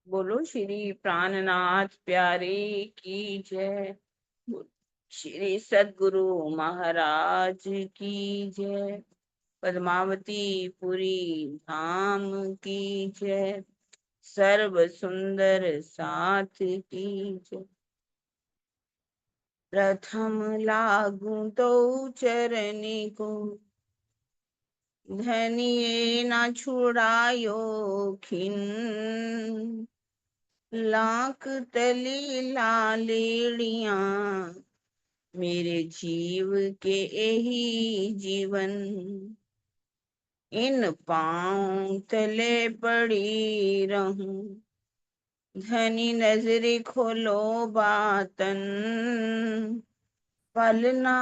बोलो श्री प्राणनाथ प्यारे की जय। श्री सद्गुरु महाराज की जय। पद्मावती पुरी धाम की जय। सर्व सुंदर साथ की जय। प्रथम लागू तो चरण को, धनिये ना छुड़ायो खिन। लाख तली लालेड़िया, मेरे जीव के यही जीवन। इन पांव तले पड़ी रहूं, धनी नजरे खोलो बातन। पलना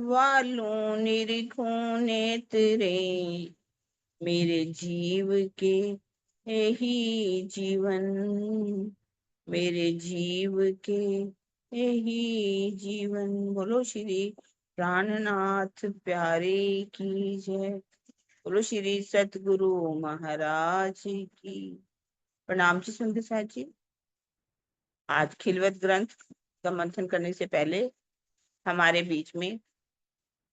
वालों निरीखों नेत्रे, मेरे जीव के यही जीवन। मेरे जीव के यही जीवन। बोलो श्री प्राणनाथ प्यारे की जय। बोलो श्री सतगुरु महाराज की। प्रणाम जी सुंदर साथ जी। आज खिलवत ग्रंथ का मंथन करने से पहले हमारे बीच में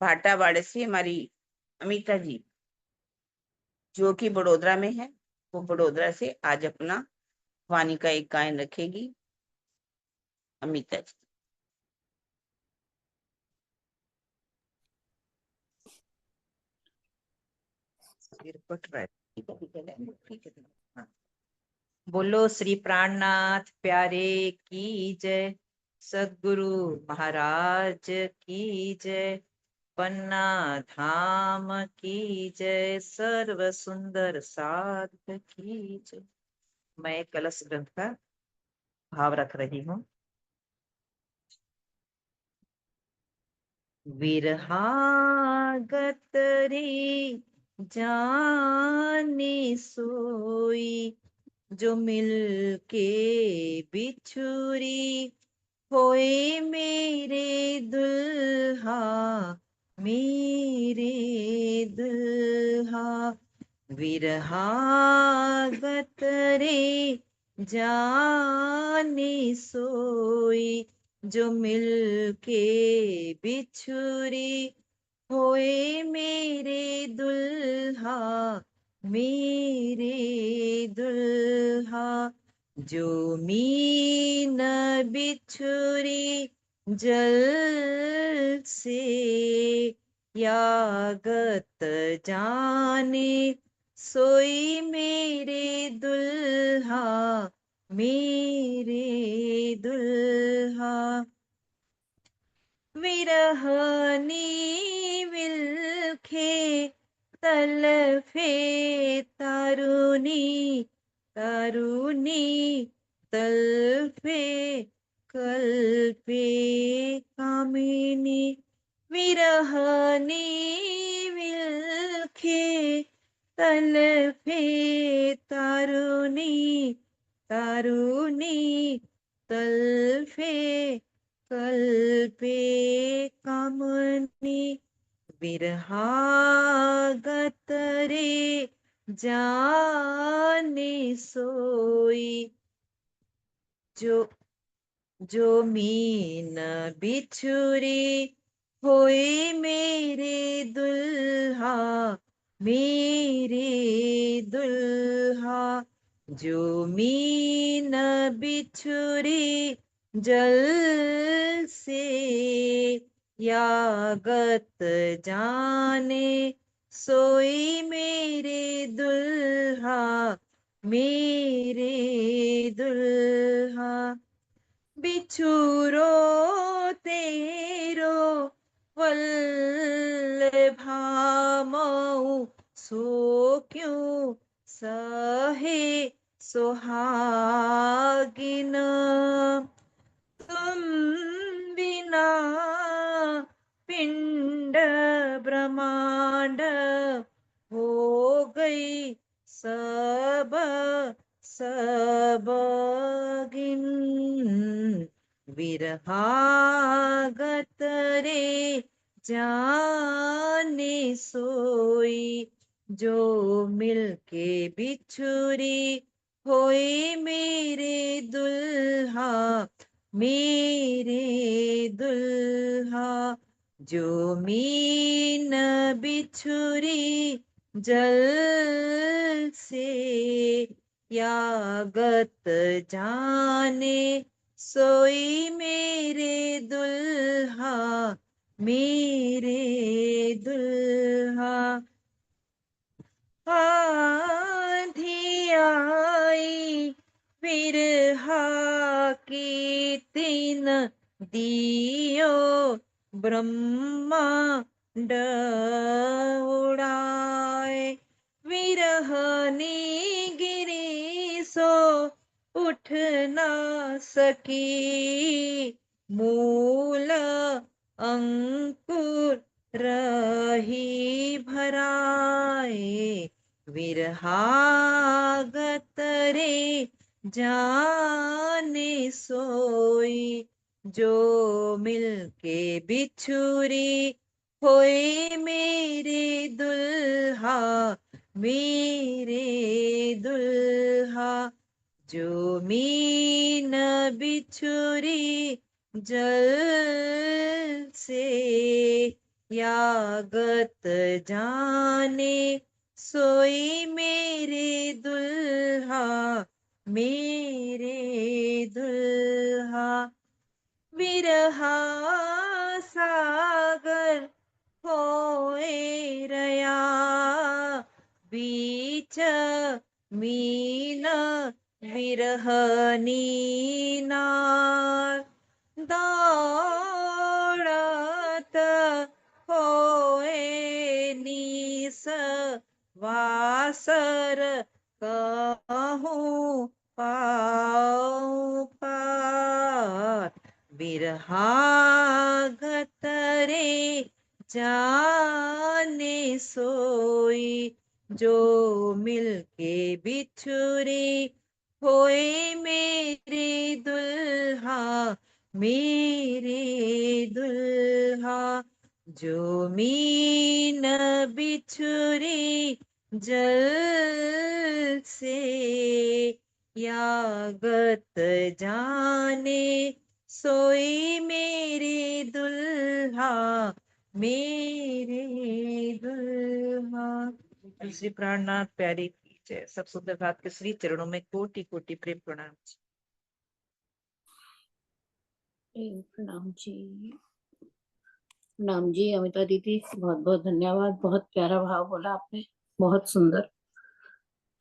भाटावाड़े से हमारी अमिता जी, जो कि बड़ोदरा में है, वो बड़ोदरा से आज अपना वाणी का एक गायन रखेगी। अमिता जी। सिर पट रहा है। ठीक है, ठीक है, ठीक है। हाँ। बोलो श्री प्राणनाथ प्यारे की जय। सद्गुरु महाराज की जय। पन्ना धाम की जय। सर्व सुंदर साध की जय। मैं कलश ग्रंथ का भाव रख रही हूँ। विरहागत रे जाने सोई, जो मिल के बिछुरी होए मेरे दुल्हा। मेरे दुल्हा विरहागत रे जाने सोई, जो मिल के बिछुरी होए मेरे दुल्हा। मेरे दुल्हा जो मीन बिछुरी जल से यागत जाने, सोई मेरे दुल्हा। मेरे दुल्हा विरहनी विलखे तलफे तारुनी। तारुनी तलफे कल्पे कामिनी। विरहनी विलखे तलफे तारुनी। तारुनी तलफे कल्पे कामनी। विरहागत रे जाने सोई, जो मीन बिछुरी होए मेरे दुल्हा। मेरे दुल्हा जो मीन बिछुरी जल से यागत जाने, सोई मेरे दुल्हा। मेरे दुल्हा बिछुरो तेरो वल्लभामऊ, सो क्यों सहे सुहागिन। तुम बिना पिंड ब्रह्मांड हो गई सब सबगिन। विरहागत रे जाने सोई, जो मिलके बिछुरी होए मेरे दुल्हा मेरे दुल्हा। जो मीन बिछुरी जल से यागत जाने सोई मेरे दुल्हा मेरे दुल्हा। आंधी आई बिरहा की तीन दियो ब्रह्मांड उड़ाए। विरहनी गिरी सो उठ ना सकी मूल अंकुर रही भराए। विरहागत रे जाने सोई। जो मिलके बिछुरी होए मेरे दुल्हा मेरे दुल्हा। जो मीन बिछुरी जल से यागत जाने सोई मेरे दुल्हा मेरे दुल्हा। विरहा सागर होए रया बीच मीन विरहनी नार। दौड़त होए निस वासर कहूँ पाऊ पार। बिरहागत रे जाने सोई। जो मिलके बिछुरी होए मेरे दुल्हा मेरे दुल्हा। जो मीन बिछुरी जल से यागत जाने सोई मेरे दुल्हा मेरे दुल्हा। श्री प्राणनाथ प्यारे की जय। सब सुंदर भाव के श्री चरणों में कोटि कोटि प्रेम प्रणाम। प्रणाम जी। प्रणाम जी अमिता दीदी, बहुत बहुत धन्यवाद। बहुत प्यारा भाव बोला आपने, बहुत सुंदर।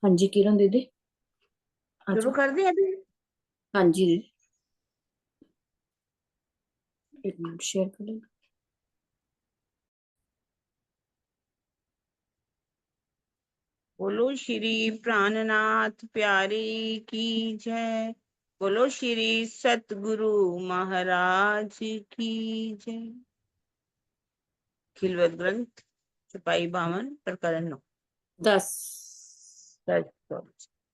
हाँ जी किरण दीदी। शुरू अच्छा कर दें अभी? हाँ जी दीदी, एक मिनट शेयर करें। बोलो श्री प्राणनाथ प्यारे की जय। बोलो श्री सतगुरु महाराज की जय। खिलवत ग्रंथ छपाई 52 प्रकरण 9। 10 sorry।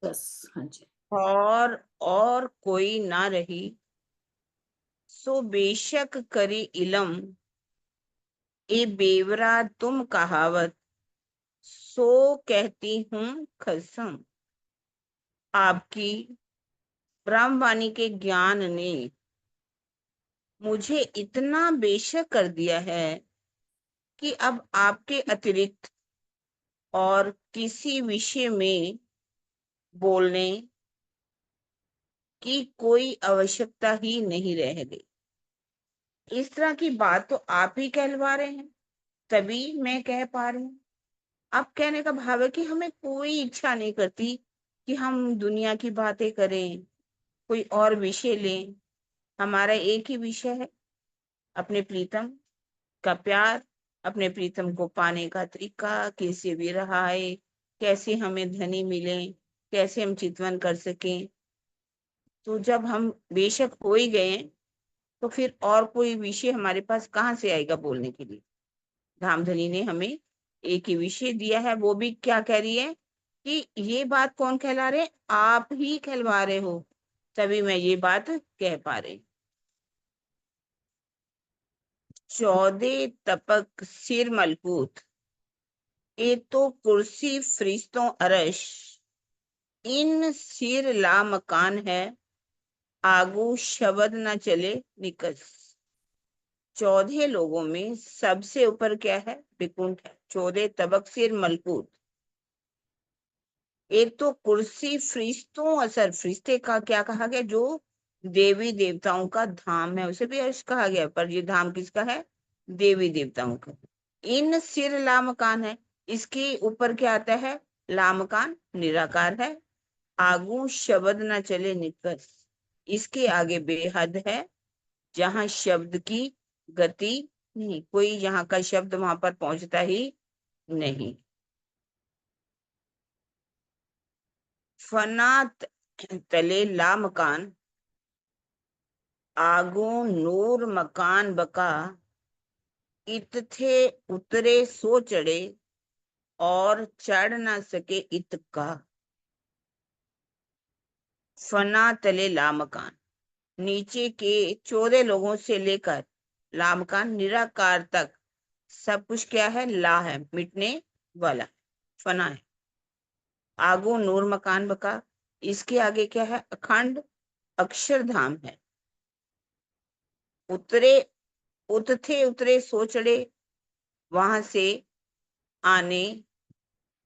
10 हाँ जी। और कोई ना रही सो बेशक करी इलम। ए बेवरा तुम कहावत सो कहती हूँ कसम। आपकी ब्रह्मवाणी के ज्ञान ने मुझे इतना बेशक कर दिया है कि अब आपके अतिरिक्त और किसी विषय में बोलने की कोई आवश्यकता ही नहीं रह गई। इस तरह की बात तो आप ही कहलवा रहे हैं, तभी मैं कह पा रही हूँ। आप कहने का भाव है कि हमें कोई इच्छा नहीं करती कि हम दुनिया की बातें करें, कोई और विषय लें। हमारा एक ही विषय है, अपने प्रीतम का प्यार, अपने प्रीतम को पाने का तरीका कैसे भी रहा है, कैसे हमें धनी मिले, कैसे हम चितवन कर सकें। तो जब हम बेशक हो ही गए तो फिर और कोई विषय हमारे पास कहाँ से आएगा बोलने के लिए। धामधनी ने हमें एक ही विषय दिया है, वो भी क्या कह रही है कि ये बात कौन कहला रहे, आप ही कहलवा रहे हो, तभी मैं ये बात कह पा रही। 14 तपक सिर मलकूत, ए तो कुर्सी फरिश्तों अरश। इन सिर ला मकान है, आगू शब्द न चले निकस। 14 लोगों में सबसे ऊपर क्या है? विकुंठ है। 14 तबक सिर मलकूत। एक तो कुर्सी फरिश्तों असर, फरिश्ते का क्या कहा गया? जो देवी देवताओं का धाम है, उसे भी अर्श कहा गया, पर ये धाम किसका है? देवी देवताओं का। इन सिर लामकान है, इसके ऊपर क्या आता है? लामकान निराकार है। आगू शब्द न चले निकस, इसके आगे बेहद है, जहां शब्द की गति नहीं, कोई यहाँ का शब्द वहां पर पहुंचता ही नहीं। फना तले ला मकान, आगू नूर मकान बका। इत थे उतरे सो चढ़े, और चढ़ ना सके इत का। फना तले ला मकान, नीचे के 14 लोगों से लेकर ला मकान निराकार तक सब कुछ क्या है? ला है, मिटने वाला, फना है। आगू नूर मकान बका, इसके आगे क्या है? अखंड अक्षरधाम है। उतरे उतथे उतरे सो चढ़े, वहां से आने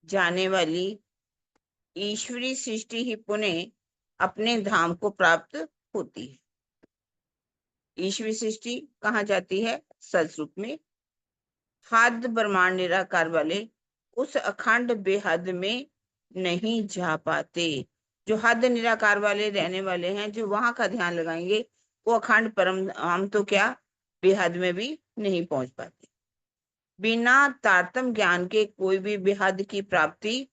जाने वाली ईश्वरी सृष्टि ही पुनः अपने धाम को प्राप्त होती है। ईश्वरी सृष्टि कहाँ जाती है? सतरूप में। हद ब्रह्मांड निराकार वाले उस अखंड बेहद में नहीं जा पाते। जो हद निराकार वाले रहने वाले हैं, जो वहां का ध्यान लगाएंगे, वो अखंड परम हम तो क्या बेहद में भी नहीं पहुंच पाते। बिना तारतम ज्ञान के कोई भी बेहद की प्राप्ति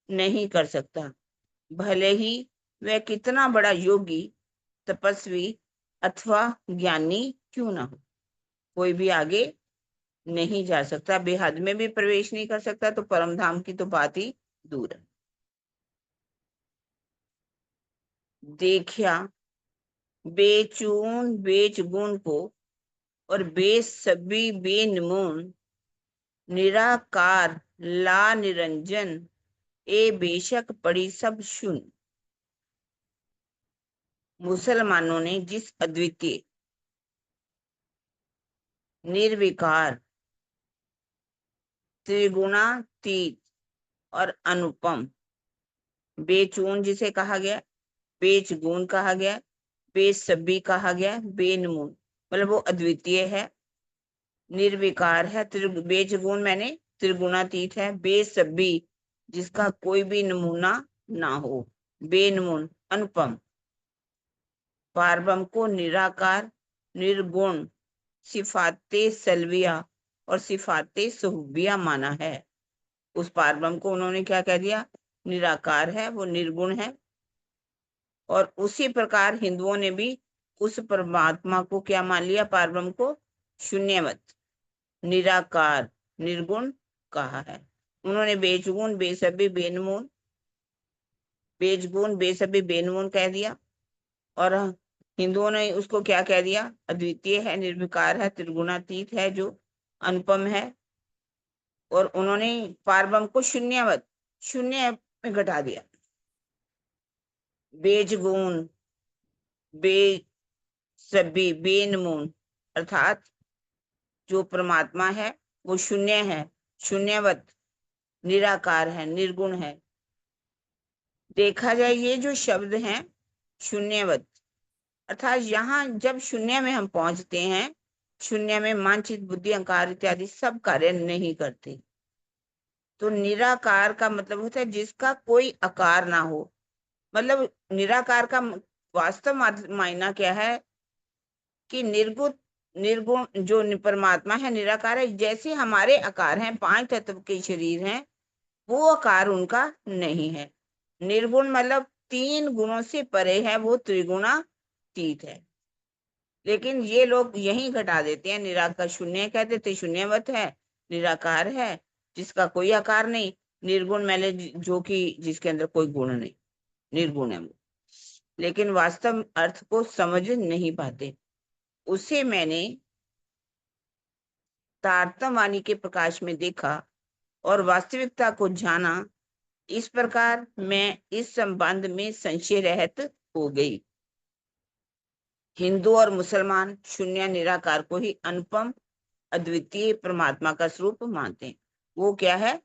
नहीं कर सकता, भले ही वह कितना बड़ा योगी, तपस्वी अथवा ज्ञानी क्यों ना हो। कोई भी आगे नहीं जा सकता, बेहद में भी प्रवेश नहीं कर सकता, तो परम धाम की तो बात ही दूर है। देखिया बेचून बेच गुण को, और बेसबी बेनमून, निराकार ला निरंजन, ए बेशक पड़ी सब शून। मुसलमानों ने जिस अद्वितीय, निर्विकार, त्रिगुणातीत और अनुपम, बेचून जिसे कहा गया, बेचगुण कहा गया, बेसबी कहा गया, बेनमून मतलब वो अद्वितीय है, निर्विकार है, बेचगुण मैंने त्रिगुणातीत है, बेसबी जिसका कोई भी नमूना ना हो, बेनमून अनुपम। पारब्रह्म को निराकार, निर्गुण, सिफाते सलविया और सिफाते सुहबिया माना है। उस पारब्रह्म को उन्होंने क्या कह दिया? निराकार है, वो निर्गुण है। और उसी प्रकार हिंदुओं ने भी उस परमात्मा को क्या मान लिया? पारब्रह्म को शून्यवत, निराकार, निर्गुण कहा है। उन्होंने बेचगुण बेसबी बेनमून, बेचगुण बेसबी बेनमून कह दिया, और हिंदुओं ने उसको क्या कह दिया? अद्वितीय है, निर्विकार है, त्रिगुणातीत है, जो अनुपम है। और उन्होंने पारब्रह्म को शून्यवत, शून्य में घटा दिया। बेचगुण बेसबी बेनमून अर्थात जो परमात्मा है वो शून्य है, शून्यवत, निराकार है, निर्गुण है। देखा जाए ये जो शब्द हैं शून्यवत, अर्थात यहाँ जब शून्य में हम पहुंचते हैं, शून्य में मन चित्त बुद्धि अहंकार इत्यादि सब कार्य नहीं करते। तो निराकार का मतलब होता है जिसका कोई आकार ना हो। मतलब निराकार का वास्तव मायना क्या है? कि निर्गुण, निर्गुण जो परमात्मा है निराकार है। जैसे हमारे आकार हैं, 5 तत्व के शरीर हैं, वो आकार उनका नहीं है। निर्गुण मतलब 3 गुणों से परे है, वो त्रिगुणातीत है। लेकिन ये लोग यही घटा देते हैं, निराकार शून्य कह देते, शून्यवत है, निराकार है, जिसका कोई आकार नहीं। निर्गुण मैंने जो कि जिसके अंदर कोई गुण नहीं, निर्गुण है वो। लेकिन वास्तव अर्थ को समझ नहीं पाते। उसे मैंने तारतम्य वाणी के प्रकाश में देखा और वास्तविकता को जाना इस प्रकार मैं इस संबंध में संशय रहित हो गई। हिंदू और मुसलमान शून्य निराकार को ही अनुपम अद्वितीय परमात्मा का स्वरूप मानते हैं। वो क्या है?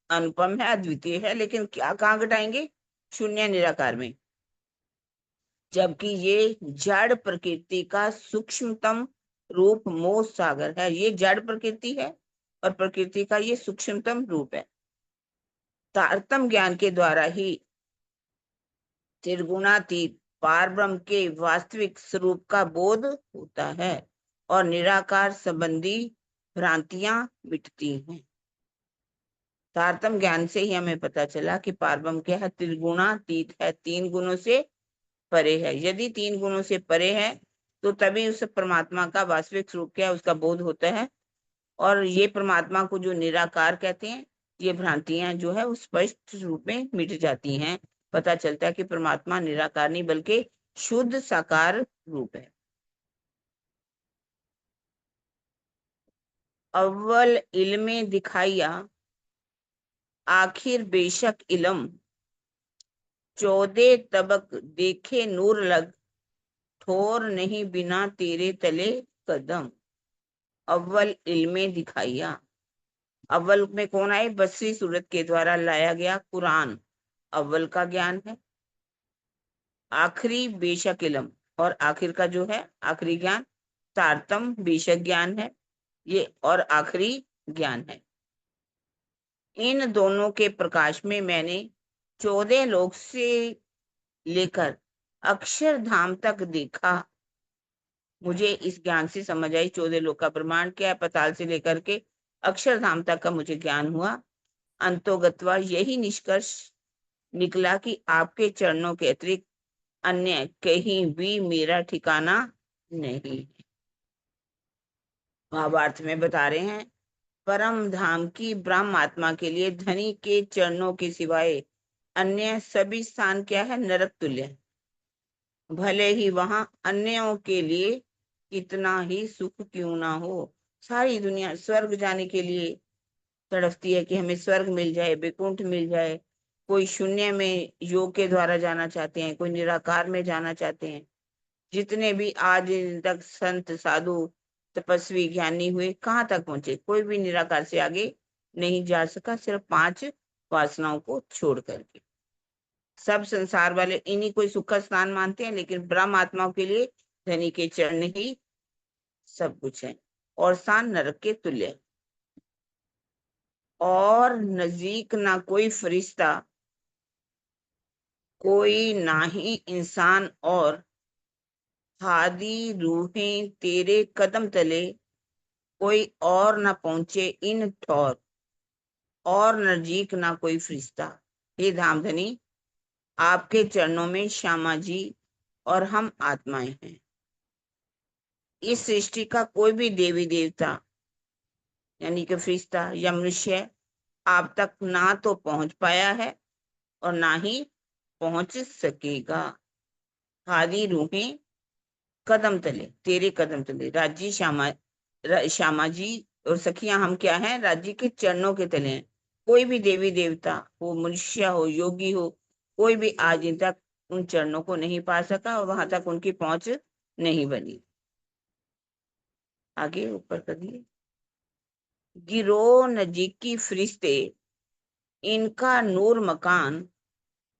अनुपम है, अद्वितीय है, लेकिन क्या कहाँ घटाएंगे? शून्य निराकार में। जबकि ये जड़ प्रकृति का सूक्ष्मतम रूप मोह सागर है। ये जड़ प्रकृति है और प्रकृति का ये सूक्ष्मतम रूप है। तारतम ज्ञान के द्वारा ही त्रिगुणातीत पार ब्रह्म के वास्तविक स्वरूप का बोध होता है और निराकार संबंधी भ्रांतियां मिटती हैं। तारतम ज्ञान से ही हमें पता चला कि पार ब्रह्म क्या है? त्रिगुणातीत है, 3 गुणों से परे है। यदि 3 गुणों से परे है तो तभी उस परमात्मा का वास्तविक स्वरूप क्या है, उसका बोध होता है। और ये परमात्मा को जो निराकार कहते हैं, ये भ्रांतियां जो है उस स्पष्ट रूप में मिट जाती हैं। पता चलता है कि परमात्मा निराकार नहीं बल्कि शुद्ध साकार रूप है। अव्वल इल्मे दिखाइया आखिर बेशक इलम, 14 तबक देखे नूर लग, ठोर नहीं बिना तेरे तले कदम। अव्वल इल्मे दिखाइया, अव्वल में कौन आए? बसरी सूरत के द्वारा लाया गया कुरान अव्वल का ज्ञान है। आखिरी बेशक इलम, और आखिर का जो है आखिरी ज्ञान तारतम बेशक ज्ञान है, ये और आखिरी ज्ञान है। इन दोनों के प्रकाश में मैंने 14 लोक से लेकर अक्षरधाम तक देखा। मुझे इस ज्ञान से समझ आई 14 लोक का ब्रह्मांड क्या है, पाताल से लेकर के अक्षरधाम तक का मुझे ज्ञान हुआ। अंतोगत्वा यही निष्कर्ष निकला कि आपके चरणों के अतिरिक्त अन्य कहीं भी मेरा ठिकाना नहीं। भावार्थ में बता रहे हैं, परम धाम की ब्रह्म आत्मा के लिए धनी के चरणों के सिवाय अन्य सभी स्थान क्या है? नरक तुल्य। भले ही वहां अन्यों के लिए कितना ही सुख क्यों ना हो। सारी दुनिया स्वर्ग जाने के लिए तड़पती है कि हमें स्वर्ग मिल जाए, वैकुंठ मिल जाए। कोई शून्य में योग के द्वारा जाना चाहते हैं, कोई निराकार में जाना चाहते हैं। जितने भी आज तक संत साधु तपस्वी ज्ञानी हुए कहाँ तक पहुंचे? कोई भी निराकार से आगे नहीं जा सका, सिर्फ 5 वासनाओं को छोड़ करके। सब संसार वाले इन्हीं को सुख का स्थान मानते हैं, लेकिन ब्रह्म आत्माओं के लिए धनी के चरण ही सब कुछ है और स्थान नरक के तुल्य है। और नजदीक ना कोई फरिश्ता, कोई ना ही इंसान, और हादी रूहें तेरे कदम तले, कोई और ना पहुंचे इन ठौर, और नजदीक ना कोई फरिश्ता। हे धामधनी, आपके चरणों में श्यामा जी और हम आत्माएं हैं। इस सृष्टि का कोई भी देवी देवता यानी कि फरिश्ता या मनुष्य आप तक ना तो पहुंच पाया है और ना ही पहुंच सकेगा। हादी रूहें कदम तले, तेरे कदम तले। राजी श्यामा जी और सखियां हम क्या हैं? राजी के चरणों के तले हैं। कोई भी देवी देवता हो, मनुष्य हो, योगी हो, कोई भी आज इन तक उन चरणों को नहीं पा सका और वहां तक उनकी पहुंच नहीं बनी। आगे ऊपर करिए। गिरो नजीकी फरिश्ते, इनका नूर मकान,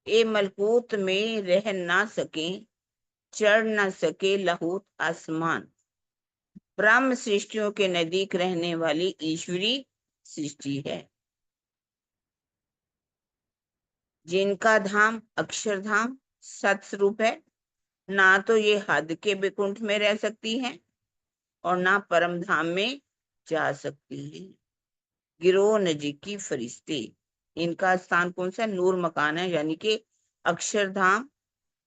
ए मलकूत में रह ना सके, चढ़ ना सके लहूत आसमान। ब्रह्म सृष्टियों के नजदीक रहने वाली ईश्वरी सृष्टि है, जिनका धाम अक्षरधाम सत्स्वरूप है। ना तो ये हद के वैकुंठ में रह सकती हैं और ना परम धाम में जा सकती हैं। गिरोह नजीकी फरिश्ते, इनका स्थान कौन सा? नूर मकान है, यानी कि अक्षरधाम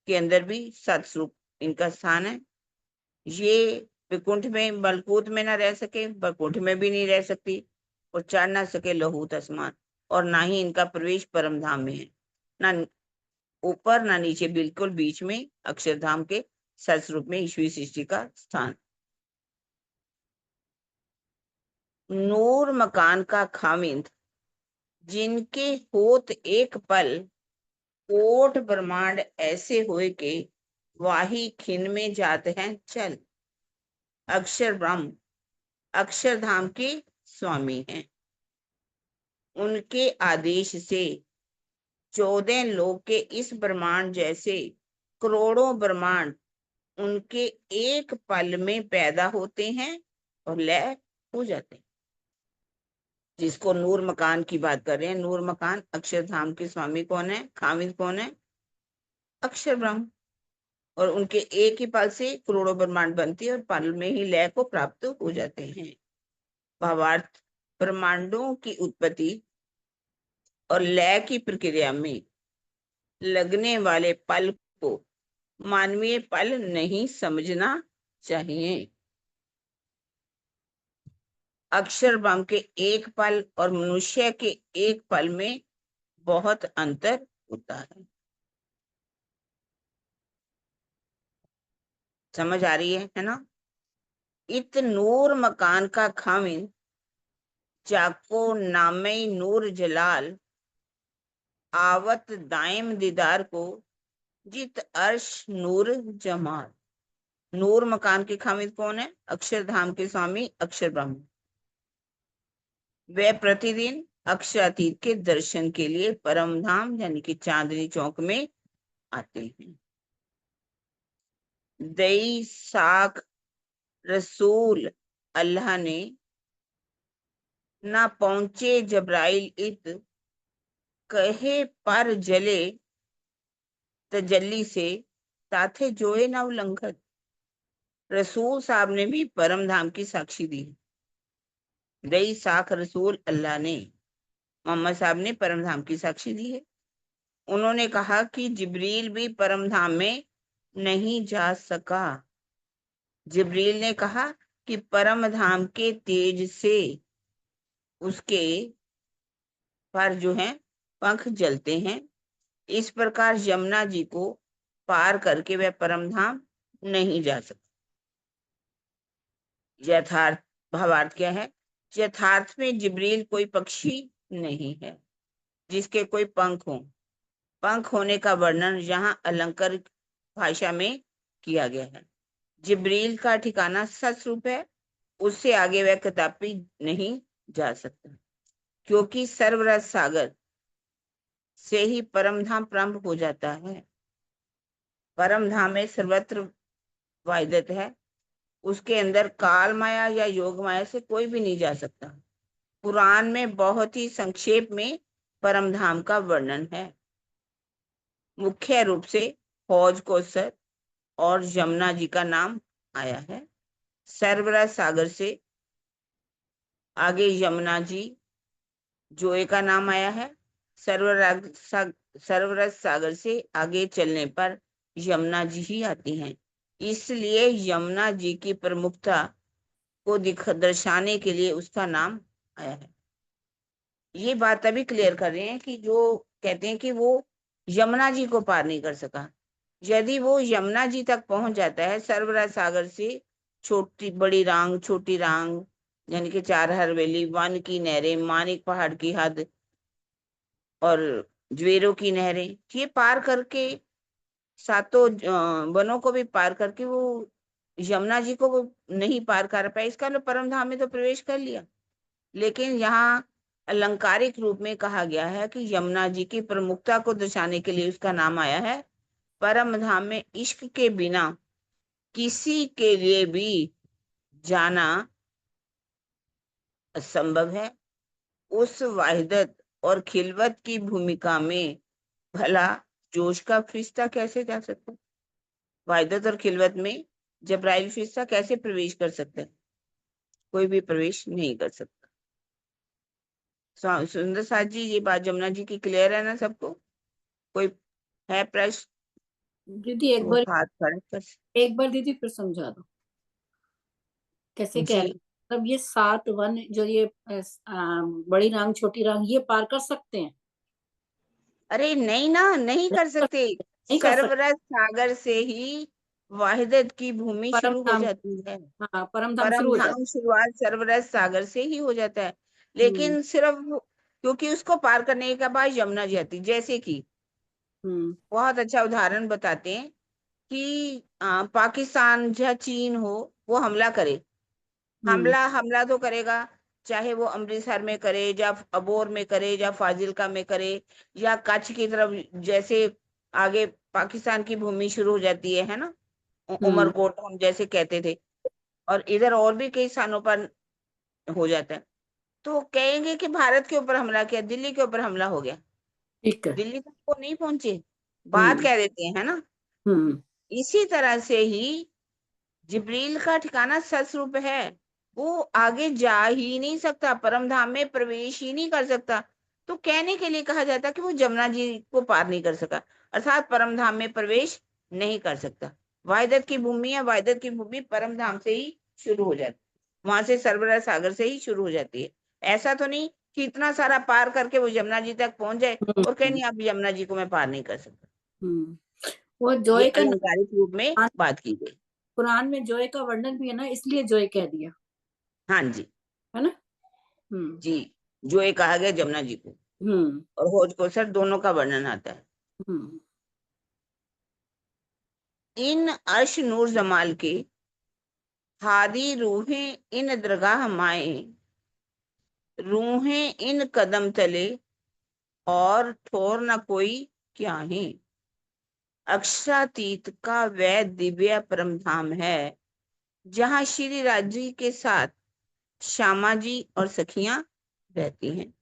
के अंदर भी सत्स्वरूप इनका स्थान है। ये वैकुंठ में मलकूत में ना रह सके, वैकुंठ में भी नहीं रह सकती, और चढ़ ना सके लहूत आसमान, और ना ही इनका प्रवेश परम धाम में है। ना ऊपर ना नीचे, बिल्कुल बीच में अक्षरधाम के सत्स्वरूप में ईश्वरी सृष्टि का स्थान। नूर मकान का खामिंद जिनके होत एक पल कोट ब्रह्मांड ऐसे होए के वाही खिन में जात हैं चल। अक्षर ब्रह्म अक्षरधाम के स्वामी हैं। उनके आदेश से 14 लोक के इस ब्रह्मांड जैसे करोड़ों ब्रह्मांड उनके एक पल में पैदा होते हैं और लय हो जाते हैं। जिसको नूर मकान की बात कर रहे हैं, नूर मकान अक्षरधाम के स्वामी कौन है, खामिद कौन है, अक्षर ब्रह्म। और उनके एक ही पल से करोड़ों ब्रह्मांड बनते हैं और पल में ही लय को प्राप्त हो जाते हैं। भावार्थ, ब्रह्मांडों की उत्पत्ति और लय की प्रक्रिया में लगने वाले पल को मानवीय पल नहीं समझना चाहिए। अक्षर ब्रह्म के एक पल और मनुष्य के एक पल में बहुत अंतर होता है। समझ आ रही है ना? इत नूर मकान का खामिन जाको नामे नूर जलाल आवत दायम दीदार को जित अर्श नूर जमाल। नूर मकान के खामिद कौन है? अक्षरधाम के स्वामी अक्षर ब्रह्म। वे प्रतिदिन अक्षरातीत के दर्शन के लिए परम धाम यानी कि चांदनी चौक में आते हैं। दई साख रसूल अल्लाह ने ना पहुंचे जब्राइल इत कहे पर जले तजल्ली से ताथे जोए ना उल्लंघन। रसूल साहब ने भी परम धाम की साक्षी दी। दई साख रसूल अल्लाह ने, मोहम्मद साहब ने परम धाम की साक्षी दी है। उन्होंने कहा कि जिब्रील भी परम धाम में नहीं जा सका। जिब्रील ने कहा कि परम धाम के तेज से उसके पर जो है पंख जलते हैं। इस प्रकार यमुना जी को पार करके वह परम धाम नहीं जा सकता। यथार्थ भावार्थ क्या है? यथार्थ में जिब्रील कोई पक्षी नहीं है जिसके कोई पंख हो। पंख होने का वर्णन यहाँ अलंकार भाषा में किया गया है। जिब्रील का ठिकाना सस्वरूप है, उससे आगे वह कदापि नहीं जा सकता, क्योंकि सर्वरस सागर से ही परम धाम प्रारंभ हो जाता है। परम धाम में सर्वत्र वाहिदत है, उसके अंदर काल माया या योग माया से कोई भी नहीं जा सकता। पुराण में बहुत ही संक्षेप में परम धाम का वर्णन है। मुख्य रूप से हौज कौसर और यमुना जी का नाम आया है। सर्वरस सागर से आगे यमुना जी जोए का नाम आया है। सर्वरस सागर से आगे चलने पर यमुना जी ही आती हैं। इसलिए यमुना जी की प्रमुखता को दर्शाने के लिए उसका नाम आया है। ये बात अभी क्लियर कर रहे हैं कि जो कहते हैं कि वो यमुना जी को पार नहीं कर सका। यदि वो यमुना जी तक पहुंच जाता है, सर्वरस सागर से छोटी बड़ी रांग, छोटी रांग यानी कि चार हरवेली, वन की नहरें, मानिक पहाड़ की हद और ज्वेरों की नहरें, ये पार करके सातों वनों को भी पार करके वो यमुना जी को वो नहीं पार कर पाए। इसका मतलब परम धाम में तो प्रवेश कर लिया, लेकिन यहाँ अलंकारिक रूप में कहा गया है कि यमुना जी की प्रमुखता को दर्शाने के लिए उसका नाम आया है। परम धाम में इश्क के बिना किसी के लिए भी जाना असंभव है। उस वाहिदत और खिलवत की भूमिका में भला जोश का फरिश्ता कैसे जा सकता है? वाहिदत और खिलवत में जब्राइल फरिश्ता कैसे प्रवेश कर सकता है? कोई भी प्रवेश नहीं कर सकता। सुंदर साथ जी, ये बात जमुना जी की क्लियर है ना सबको? कोई है प्रश्न? दीदी एक तो बार, हाथ खड़े कर। एक बार दीदी फिर समझा दो कैसे कह रहे जी हैं? मतलब ये 7 वन जो ये बड़ी रांग छोटी रांग ये पार कर सकते हैं? अरे नहीं ना, नहीं कर सकते। नहीं कर सकते। सर्वरस सागर से ही वाहिदत की भूमि परम शुरू हो धाम, जाती है। हाँ परम धाम परम शुरू हो जाता धाम शुरुआत सर्वरस सागर से ही हो जाता है। है। लेकिन सिर्फ क्योंकि उसको पार करने के बाद यमुना जी आती। जैसे कि बहुत अच्छा उदाहरण बताते हैं कि पाकिस्तान या चीन हो, वो हमला करे, हमला तो करेगा, चाहे वो अमृतसर में करे, या अबोर में करे, या फाजिलका में करे, या कच्छ की तरफ, जैसे आगे पाकिस्तान की भूमि शुरू हो जाती है ना, उमरकोट हम जैसे कहते थे, और इधर और भी कई स्थानों पर हो जाता है। तो कहेंगे कि भारत के ऊपर हमला किया, दिल्ली के ऊपर हमला हो गया, ठीक है। दिल्ली तक वो नहीं पहुंचे, बात कह देते हैं, है ना। इसी तरह से ही जिब्रील का ठिकाना सस्रूप है, वो आगे जा ही नहीं सकता, परम धाम में प्रवेश ही नहीं कर सकता। तो कहने के लिए कहा जाता कि वो जमुना जी को पार नहीं कर सका, अर्थात परम धाम में प्रवेश नहीं कर सकता। वाहिदत की भूमि है, वाहिदत की भूमि परम धाम से ही शुरू हो जाती, वहां से सरबरा सागर से ही शुरू हो जाती है। ऐसा तो नहीं कि इतना सारा पार करके वो यमुना जी तक पहुंच जाए और कहे नहीं, अब यमुना जी को मैं पार नहीं कर सकता। वो ये जोय का अलंकारिक रूप में बात की गई। कुरान में जोय का वर्णन भी है ना, इसलिए जोय कह दिया, हाँ जी, है ना। जी, जो ये कहा गया जमुना जी को, और हौज को सर दोनों का वर्णन आता है। इन अर्श नूर जमाल के हादी रूहें इन दरगाह माए, रूहें इन कदम तले और ठोर न कोई क्या ही। अक्षरातीत का वह दिव्य परम धाम है जहाँ श्री राज जी के साथ श्यामा जी और सखियां रहती हैं।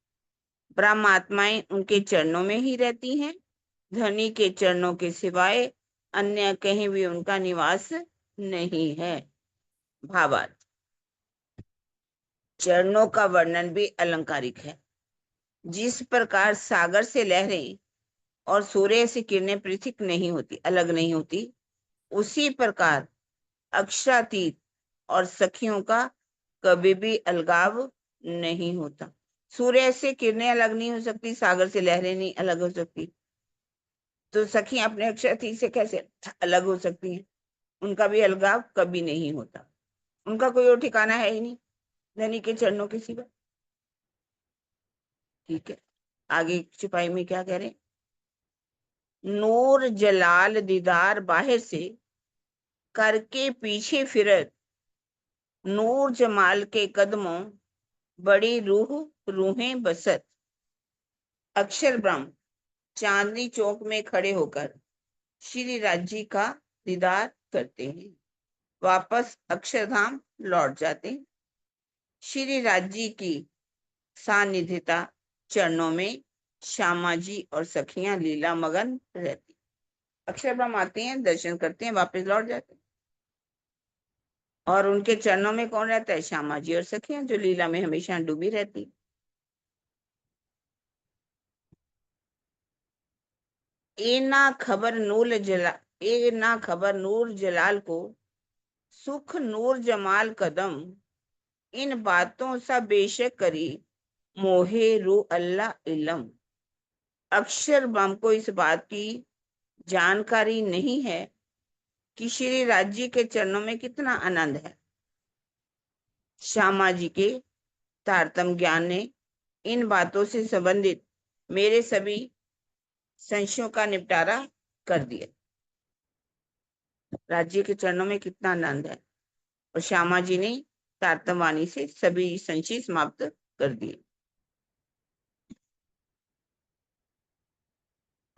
ब्रह्मात्माएं उनके चरणों में ही रहती हैं, धनी के चरणों के सिवाय अन्य कहीं भी उनका निवास नहीं है। भावार्थ, चरणों का वर्णन भी अलंकारिक है। जिस प्रकार सागर से लहरें और सूर्य से किरणें पृथक नहीं होती, अलग नहीं होती, उसी प्रकार अक्षरातीत और सखियों का कभी भी अलगाव नहीं होता। सूर्य से किरणें अलग नहीं हो सकती, सागर से लहरें नहीं अलग हो सकती, तो सखियां अपने अक्षरातीत से कैसे अलग हो सकती हैं? उनका भी अलगाव कभी नहीं होता, उनका कोई और ठिकाना है ही नहीं धनी के चरणों के सिवा। ठीक है, आगे सिपाही में क्या कह रहे हैं? नूर जलाल दीदार बाहर से करके पीछे फिरत, नूर जमाल के कदमों बड़ी रूहें बसत। अक्षर ब्रह्म चांदनी चौक में खड़े होकर श्री राज जी का दीदार करते हैं, वापस अक्षरधाम लौट जाते हैं। श्री राज जी की सानिध्यता चरणों में श्यामा जी और सखियां लीला मगन रहती। अक्षर ब्रह्म आते हैं, दर्शन करते हैं, वापस लौट जाते हैं, और उनके चरणों में कौन रहता है? श्यामा जी और सखियां, जो लीला में हमेशा डूबी रहती। ए ना खबर नूर जलाल को सुख नूर जमाल कदम, इन बातों सा बेशक करी मोहे रू अल्लाह इलम। अक्षर ब्रह्म को इस बात की जानकारी नहीं है कि श्री राज जी के चरणों में कितना आनंद है। श्यामा जी के तारतम ज्ञान ने इन बातों से संबंधित मेरे सभी संशयों का निपटारा कर दिया। राज्य के चरणों में कितना आनंद है, और श्यामा जी ने तारतम वाणी से सभी संशय समाप्त कर दिए।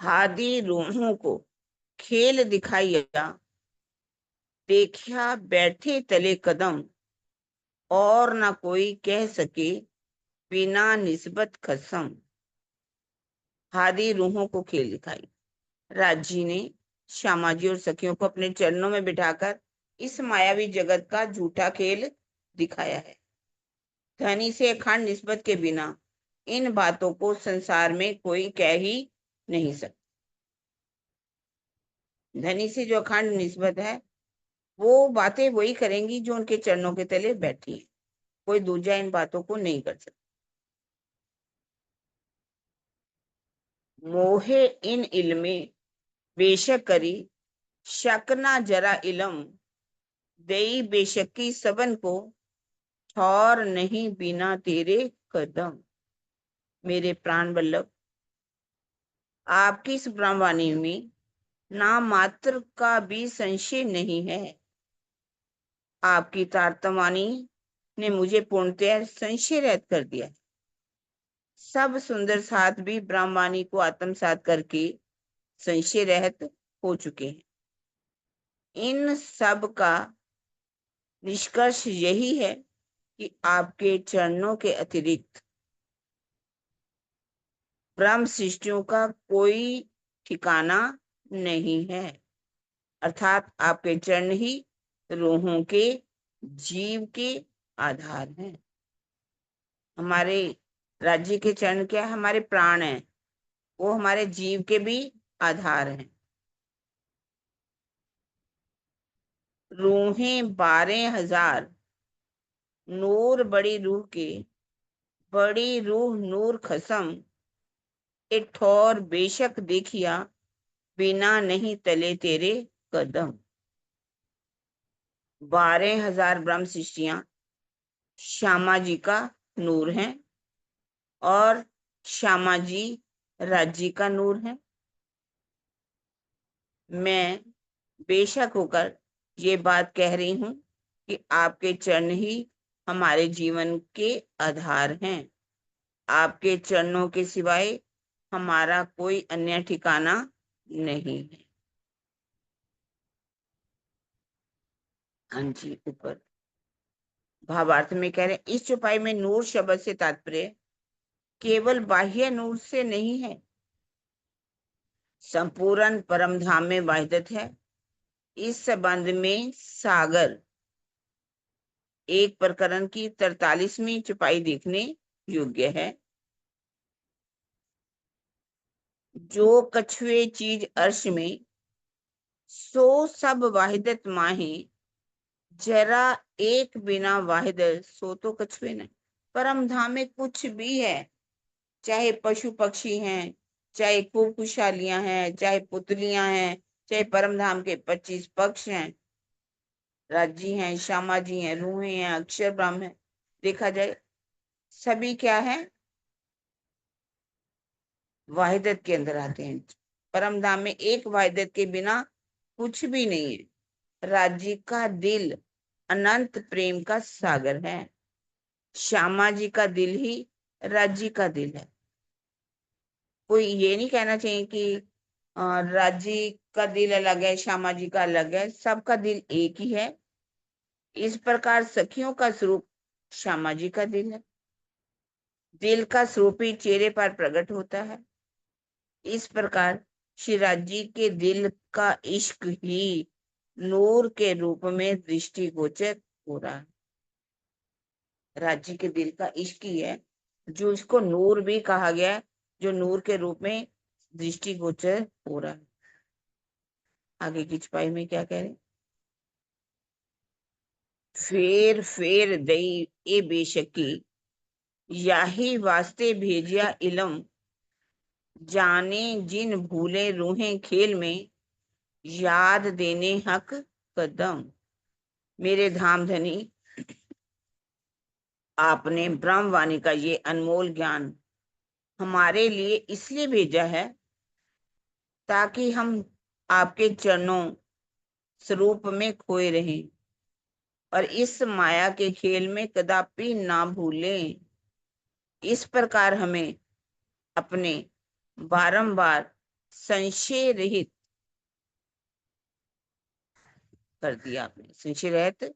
हादी रूहों को खेल दिखाइया, देखा बैठे तले कदम, और ना कोई कह सके बिना निस्बत कसम। हादी रूहों को खेल दिखाई, राजी ने श्यामा जी और सखियों को अपने चरणों में बिठाकर इस मायावी जगत का झूठा खेल दिखाया है। धनी से अखंड निस्बत के बिना इन बातों को संसार में कोई कह ही नहीं सकता। धनी से जो अखंड निस्बत है, वो बातें वही करेंगी जो उनके चरणों के तले बैठी है, कोई दूजा इन बातों को नहीं कर सकता। मोहे इन इल्मे बेशक करी, शक ना जरा इलम, दई बेशकी सबन को, ठौर नहीं बिना तेरे कदम। मेरे प्राण वल्लभ, आपकी इस ब्रह्मवाणी में नाम मात्र का भी संशय नहीं है। आपकी तारतम्यवाणी ने मुझे पूर्णतः संशय रहित कर दिया। सब सुंदर साथ भी ब्रह्मवाणी को आत्मसात करके संशय रहित हो चुके हैं। इन सब का निष्कर्ष यही है कि आपके चरणों के अतिरिक्त ब्रह्म सृष्टियों का कोई ठिकाना नहीं है, अर्थात आपके चरण ही रूहों के, जीव के आधार हैं। हमारे राज्य के चरण क्या है? हमारे प्राण हैं, वो हमारे जीव के भी आधार हैं। रूहें 12,000 नूर बड़ी रूह के, बड़ी रूह नूर खसम, एक ठोर बेशक देखिया, बिना नहीं तले तेरे कदम। 12,000 ब्रह्म सृष्टियां श्यामा जी का नूर है और श्यामा जी राज्य का नूर है। मैं बेशक होकर ये बात कह रही हूं कि आपके चरण ही हमारे जीवन के आधार हैं। आपके चरणों के सिवाय हमारा कोई अन्य ठिकाना नहीं है। हाँ जी, ऊपर भावार्थ में कह रहे हैं, इस चौपाई में नूर शब्द से तात्पर्य केवल बाह्य नूर से नहीं है, संपूर्ण परम धाम में वाहिदत है। इस संबंध में सागर एक प्रकरण की 43वीं चौपाई देखने योग्य है। जो कछुए चीज अर्श में, सो सब वाहिदत माही, जरा एक बिना वाहिदत सो तो कछुए नहीं। परम धाम में कुछ भी है, चाहे पशु पक्षी हैं, चाहे खुशहालियां हैं, चाहे पुतलियां हैं, चाहे परम धाम के 25 पक्ष हैं, राज्य हैं, श्यामा जी हैं, रूहें हैं, अक्षर ब्रह्म है, देखा जाए सभी क्या है? वाहिदत के अंदर आते हैं। परम धाम में एक वाहिदत के बिना कुछ भी नहीं है। राज्य का दिल अनंत प्रेम का सागर है। श्यामा जी का दिल ही राज्य का दिल है। कोई ये नहीं कहना चाहिए कि राज्य का दिल अलग है, श्यामा जी का अलग है। सबका दिल एक ही है। इस प्रकार सखियों का स्वरूप श्यामा जी का दिल है। दिल का स्वरूप ही चेहरे पर प्रकट होता है। इस प्रकार श्री राज्य के दिल का इश्क ही नूर के रूप में दृष्टिगोचर हो रहा है। राज्य के दिल का इश्क ही है जो इसको नूर भी कहा गया है, जो नूर के रूप में दृष्टिगोचर हो रहा है। आगे की छपाई में क्या कह रहे हैं? फेर फेर दई ए बेशकी, याही वास्ते भेजिया इलम, जाने जिन भूले रूहें खेल में, याद देने हक कदम। मेरे धाम धनी, आपने ब्रह्मवाणी का ये अनमोल ज्ञान हमारे लिए इसलिए भेजा है ताकि हम आपके चरणों स्वरूप में खोए रहें और इस माया के खेल में कदापि ना भूलें। इस प्रकार हमें अपने बारंबार संशय रहित कर दिया। आपने संशय रहित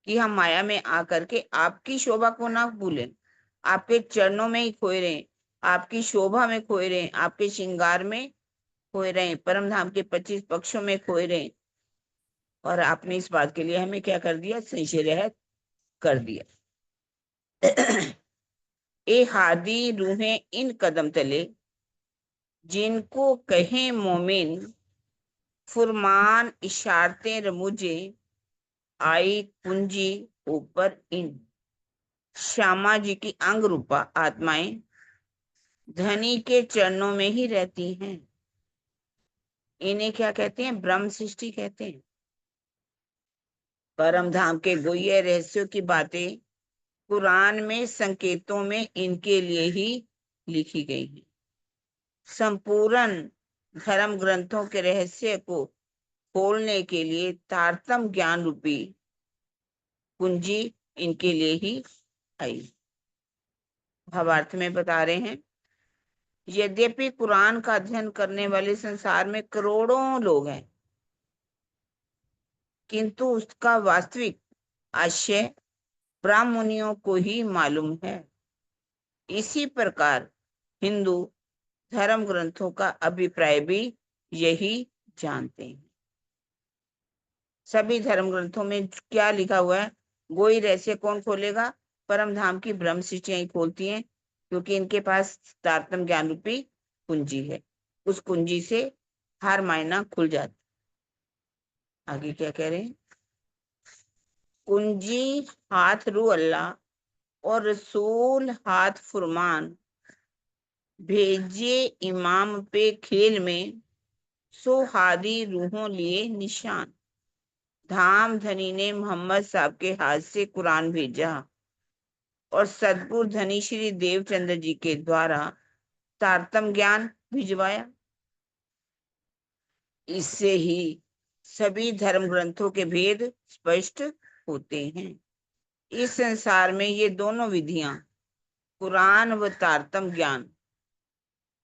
कि हम माया में आकर के आपकी शोभा को ना भूलें, आपके चरणों में ही खोए रहें, आपकी शोभा में खोए रहें, आपके श्रृंगार में खोए रहें, परम धाम के 25 पक्षों में खोए रहें। और आपने इस बात के लिए हमें क्या कर दिया? संशय रहित कर दिया। ए हादी रूहें इन कदम तले, जिनको कहें मोमिन, फुरमान इशारते रमुजे, आई कुंजी ऊपर इन। श्यामा जी की अंग रूपा आत्माएं धनी के चरणों में ही रहती हैं। इन्हें क्या कहते हैं? ब्रह्म सृष्टि कहते हैं। परम धाम के गुह्य रहस्यों की बातें कुरान में संकेतों में इनके लिए ही लिखी गई हैं। संपूर्ण धर्म ग्रंथों के रहस्य को खोलने के लिए तारतम ज्ञान रूपी कुंजी इनके लिए ही आई। भावार्थ में बता रहे हैं, यद्यपि कुरान का अध्ययन करने वाले संसार में करोड़ों लोग हैं, किंतु उसका वास्तविक आशय ब्राह्मणियों को ही मालूम है। इसी प्रकार हिंदू धर्म ग्रंथों का अभिप्राय भी यही जानते हैं। सभी धर्म ग्रंथों में क्या लिखा हुआ है? गोई रहस्य कौन खोलेगा? परम धाम की ब्रह्म सृष्टियां खोलती हैं, क्योंकि इनके पास तारतम ज्ञान रूपी कुंजी है। उस कुंजी से हर मायना खुल जाता। आगे क्या कह रहे हैं? कुंजी हाथ रू अल्लाह और रसूल हाथ फुरमान, भेजे इमाम पे खेल में, सो हादी रूहों लिए निशान। धाम धनी ने मोहम्मद साहब के हाथ से कुरान भेजा और सदगुरु धनी श्री देवचंद्र जी के द्वारा तारतम ज्ञान भिजवाया। इससे ही सभी धर्म ग्रंथों के भेद स्पष्ट होते हैं। इस संसार में ये दोनों विधियां, कुरान व तारतम ज्ञान,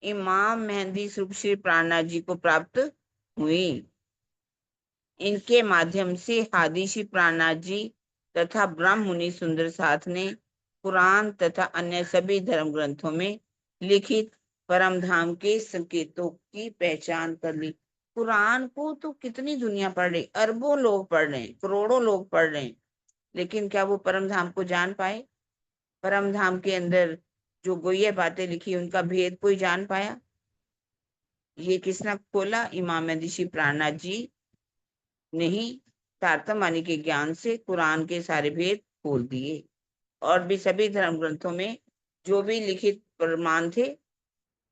इमाम मेहंदी सुख श्री प्राणनाथ जी को प्राप्त हुई। इनके माध्यम से हादी श्री प्राणनाथ जी तथा ब्रह्म मुनि सुंदर साथ ने कुरान तथा अन्य सभी धर्म ग्रंथों में लिखित परम धाम के संकेतों की पहचान कर ली। कुरान को तो कितनी दुनिया पढ़ रही, अरबों लोग पढ़ रहे हैं, करोड़ों लोग पढ़ रहे हैं, लेकिन क्या वो परम धाम को जान पाए? परम धाम के अंदर जो गोये बातें लिखी उनका भेद कोई जान पाया? ये किसने खोला? इमाम मेहदी श्री प्राणनाथ जी ने ही तारतम वाणी के ज्ञान से कुरान के सारे भेद खोल दिए। और भी सभी धर्म ग्रंथों में जो भी लिखित प्रमाण थे,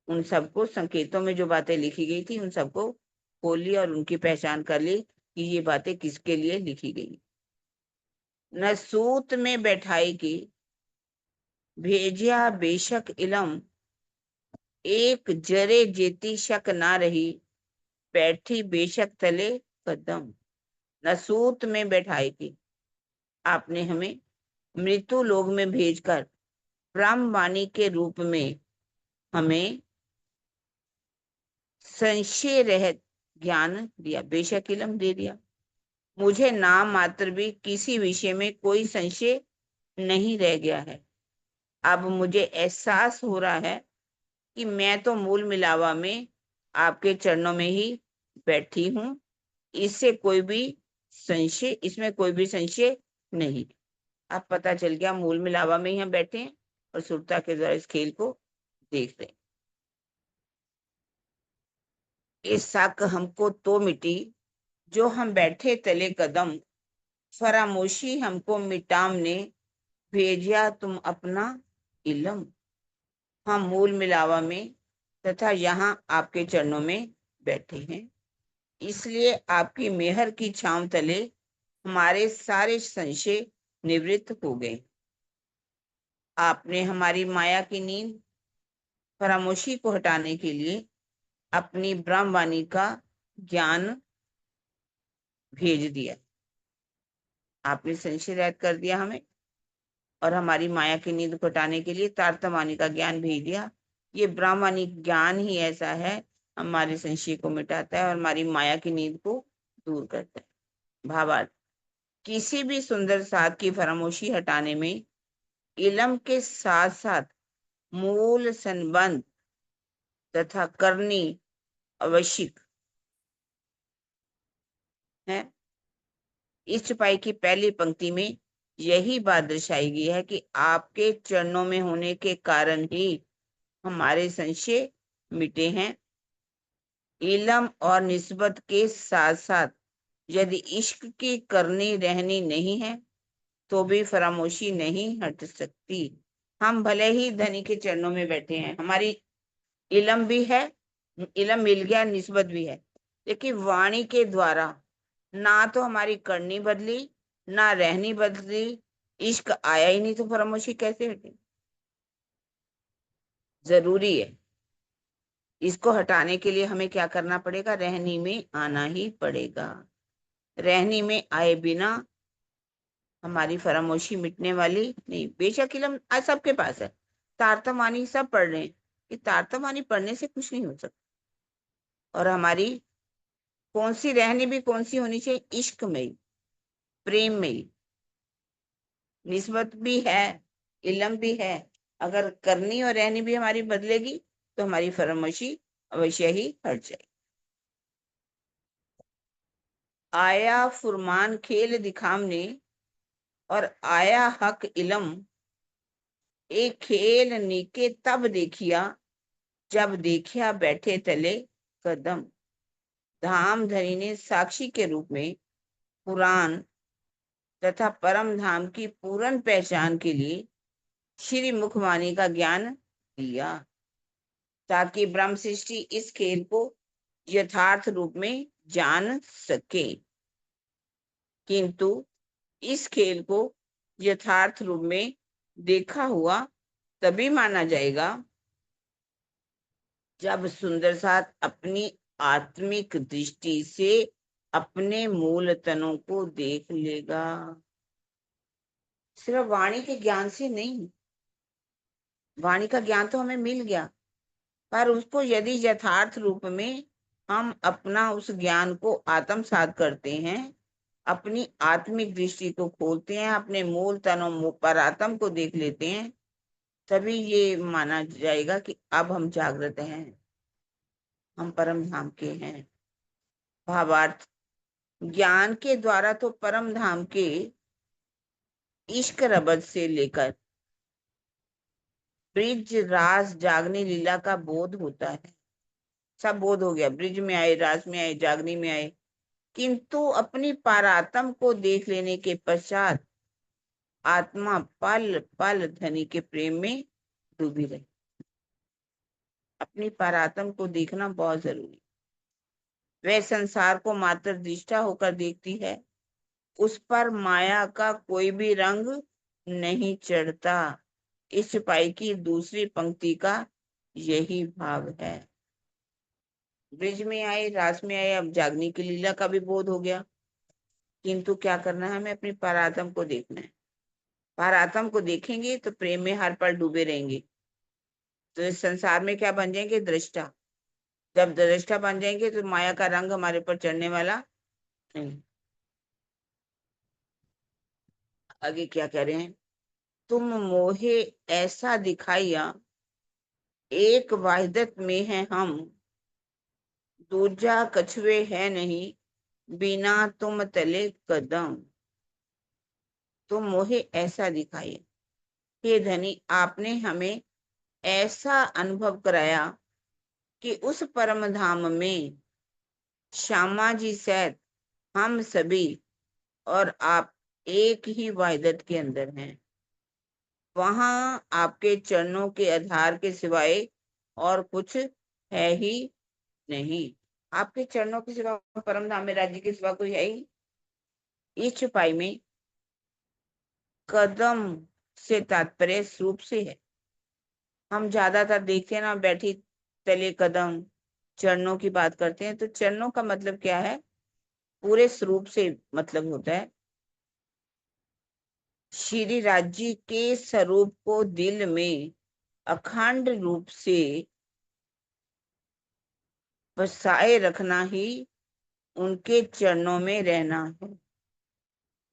उन सबको, संकेतों में जो बातें लिखी गई थी, उन सबको खोल लिया और उनकी पहचान कर ली कि ये बातें किसके लिए लिखी गई। न सूत में बैठाई की भेजिया बेशक इलम, एक जरे जेती शक ना रही, बैठी बेशक तले कदम। न सूत में बैठाई की, आपने हमें मृत्यु लोक में भेजकर ब्रह्म वाणी के रूप में हमें संशय रहित ज्ञान दिया, बेशक इलम दे दिया। मुझे नाम मात्र भी किसी विषय में कोई संशय नहीं रह गया है। अब मुझे एहसास हो रहा है कि मैं तो मूल मिलावा में आपके चरणों में ही बैठी हूं। इसमें कोई भी संशय नहीं। अब पता चल गया, मूल मिलावा में ही हम बैठे हैं और सुरता के द्वारा इस खेल को देख रहे हैं। इस शक हमको तो मिटी, जो हम बैठे तले कदम, फरामोशी हमको मिटामने, भेजिया तुम अपना इलम। हम मूल मिलावा में तथा यहाँ आपके चरणों में बैठे हैं, इसलिए आपकी मेहर की छांव तले हमारे सारे संशय निवृत्त हो गए। आपने हमारी माया की नींद, फरामोशी को हटाने के लिए अपनी ब्रह्मवाणी का ज्ञान भेज दिया। आपने संशय रहित कर दिया हमें, और हमारी माया की नींद को हटाने के लिए तारतमवाणी का ज्ञान भेज दिया। ये ब्रह्मवाणी ज्ञान ही ऐसा है, हमारे संशय को मिटाता है और हमारी माया की नींद को दूर करता है। भावार्थ, किसी भी सुंदर साध की फरामोशी हटाने में इलम के साथ साथ मूल संबंध तथा करनी आवश्यक है। इस चौपाई की पहली पंक्ति में यही बात दर्शाई गई है कि आपके चरणों में होने के कारण ही हमारे संशय मिटे हैं। इलम और निस्बत के साथ साथ यदि इश्क की करनी रहनी नहीं है तो भी फरामोशी नहीं हट सकती। हम भले ही धनी के चरणों में बैठे हैं, हमारी इलम भी है, इलम मिल गया, निस्बत भी है, लेकिन वाणी के द्वारा ना तो हमारी करनी बदली, ना रहनी बदली, इश्क आया ही नहीं, तो फरामोशी कैसे हटे? जरूरी है। इसको हटाने के लिए हमें क्या करना पड़ेगा? रहनी में आना ही पड़ेगा। रहनी में आए बिना हमारी फरामोशी मिटने वाली नहीं। बेशक इल्म आज सबके पास है, तारतमानी सब पढ़ रहे हैं, कि तारतमानी पढ़ने से कुछ नहीं हो सकता। और हमारी कौन सी रहनी भी कौन सी होनी चाहिए? इश्क में ही, प्रेम में ही। निस्बत भी है, इल्म भी है। अगर करनी और रहनी भी हमारी बदलेगी तो हमारी फरामोशी अवश्य ही हट जाएगी। आया फुरमान खेल दिखामने और आया हक इल्म, एक खेल नीके तब देखिया जब देखिया बैठे तले कदम। धाम धनी ने साक्षी के रूप में पुराण तथा परम धाम की पूर्ण पहचान के लिए श्री मुखवाणी का ज्ञान दिया, ताकि ब्रह्म सृष्टि इस खेल को यथार्थ रूप में जान सके। किंतु इस खेल को यथार्थ रूप में देखा हुआ तभी माना जाएगा जब सुंदर साथ अपनी आत्मिक दृष्टि से अपने मूल तनों को देख लेगा। सिर्फ वाणी के ज्ञान से नहीं। वाणी का ज्ञान तो हमें मिल गया, पर उसको यदि यथार्थ रूप में हम अपना उस ज्ञान को आत्मसात करते हैं, अपनी आत्मिक दृष्टि को खोलते हैं, अपने मूल तनों पर आत्म को देख लेते हैं, तभी ये माना जाएगा कि अब हम जागृत हैं, हम परम धाम के हैं। भावार्थ, ज्ञान के द्वारा तो परम धाम के इश्क रबत से लेकर ब्रिज रास जागनी लीला का बोध होता है। सब बोध हो गया, ब्रिज में आए, रास में आए, जागनी में आए, किंतु अपनी पारात्म को देख लेने के पश्चात आत्मा पल पल धनी के प्रेम में डूबी रही। अपनी पारात्म को देखना बहुत जरूरी। वह संसार को मात्र दृष्टा होकर देखती है, उस पर माया का कोई भी रंग नहीं चढ़ता। इस सिपाही की दूसरी पंक्ति का यही भाव है। ब्रिज में आए, रास में आए, अब जागने की लीला का भी बोध हो गया, किंतु क्या करना है? हमें अपनी पारात्म को देखना है। पारात्म को देखेंगे तो प्रेम में हर पल डूबे रहेंगे, तो इस संसार में क्या बन जाएंगे? दृष्टा। जब दृष्टा बन जाएंगे तो माया का रंग हमारे ऊपर चढ़ने वाला नहीं। आगे क्या कह रहे हैं? तुम मोहे ऐसा दिखाइया, एक वाहिदत में है हम, दूजा कछुए है नहीं, बिना तुम तले कदम। तुम मोहे ऐसा दिखाइए, हे धनी, आपने हमें ऐसा अनुभव कराया कि उस परम धाम में श्यामा जी सहित हम सभी और आप एक ही वाहिदत के अंदर हैं। वहां आपके चरणों के आधार के सिवाय और कुछ है ही नहीं। आपके चरणों के सिवा, परम धाम में राज्य के सिवा कोई है ही। इस छुपाई में कदम से तात्पर्य स्वरूप से है। हम ज्यादातर देखते हैं ना, बैठी तले कदम, चरणों की बात करते हैं, तो चरणों का मतलब क्या है? पूरे स्वरूप से मतलब होता है। श्री राज्य के स्वरूप को दिल में अखंड रूप से बसाए रखना ही उनके चरणों में रहना है।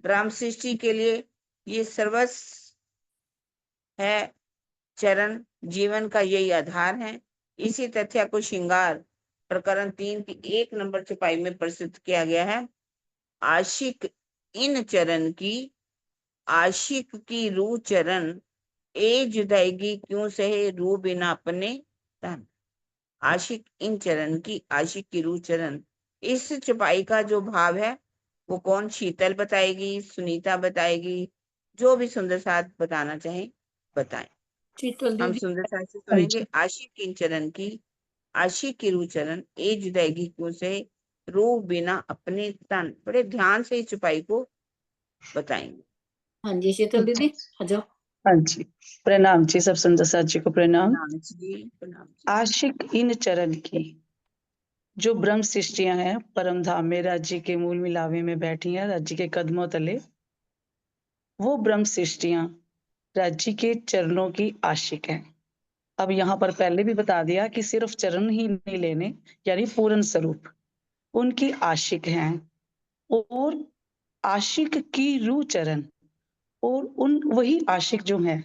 ब्रह्म सृष्टि के लिए ये सर्वस्व है। चरण जीवन का यही आधार है। इसी तथ्य को श्रृंगार प्रकरण 3 की 1 नंबर छपाई में प्रस्तुत किया गया है। आशिक इन चरण की, आशिक की रूह चरण, ए जुदाईगी क्यों सहे, रूह बिना अपने तन। आशिक इन चरण की, आशिक की रूह चरण। इस छपाई का जो भाव है वो कौन? शीतल बताएगी, सुनीता बताएगी, जो भी सुंदर साथ बताना चाहे बताएं। शीतल हम दीदी। सुंदर साथ से सुनेंगे। आशिक इन चरण की, आशिक की रूह चरण, ए जुदाईगी क्यों से, रूह बिना अपने तन। बड़े ध्यान से इस छपाई को बताएंगे। हाँ जी शीतल दीदी, आ जाओ। हाँ जी, प्रणाम जी, सब सुंदर साथ जी को प्रणाम। प्रणाम जी, प्रणाम जी। आशिक इन चरण की, जो ब्रह्म सृष्टियां हैं परम धाम में राज्य के मूल मिलावे में बैठी हैं राज्य के कदमों तले, वो ब्रह्म सृष्टियां राज्य के चरणों की आशिक हैं। अब यहाँ पर पहले भी बता दिया कि सिर्फ चरण ही नहीं लेने, यानी पूर्ण स्वरूप उनकी आशिक हैं। और आशिक की रूह चरण, और उन वही आशिक जो हैं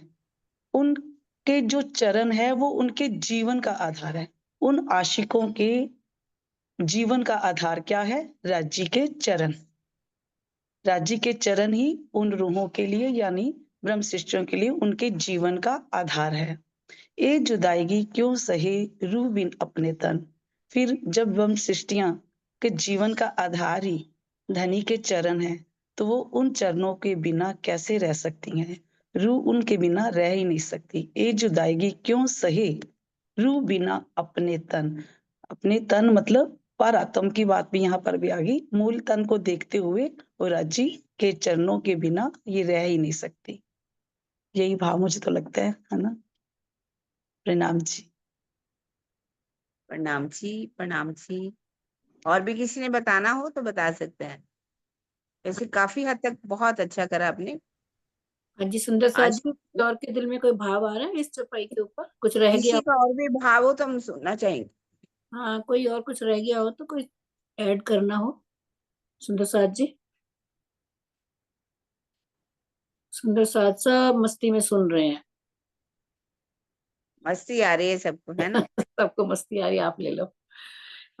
उनके जो चरण है वो उनके जीवन का आधार है। उन आशिकों के जीवन का आधार क्या है? राज्य के चरण। राज्य के चरण ही उन रूहों के लिए यानी ब्रह्म शिष्यों के लिए उनके जीवन का आधार है। ए जुदाईगी क्यों सहे रूह बिन अपने तन। फिर जब ब्रह्म सृष्टियां के जीवन का आधार ही धनी के चरण है, तो वो उन चरणों के बिना कैसे रह सकती हैं? रूह उनके बिना रह ही नहीं सकती। ए जुदाईगी क्यों सहे रूह बिना अपने तन। अपने तन मतलब पर आत्म की बात भी यहाँ पर भी आ गई। मूल तन को देखते हुए वो राज्य के चरणों के बिना ये रह ही नहीं सकती। यही भाव मुझे तो लगता है ना। प्रणाम जी। प्रणाम जी, प्रणाम जी। और भी किसी ने बताना हो तो बता सकते हैं। वैसे काफी हद तक बहुत अच्छा करा आपने। हाँ जी, सुंदर साथ आज जी, और के दिल में कोई भाव आ रहा है इस चौपाई के ऊपर? कुछ रह गया किसी का और भी भाव हो तो हम सुनना चाहेंगे। हाँ, कोई और कुछ रह गया हो तो कोई ऐड करना हो। सुंदर साथ जी, सुंदर साथ सब मस्ती में सुन रहे हैं। मस्ती आ रही है सबको, है ना? सबको मस्ती आ रही है, आप ले लो।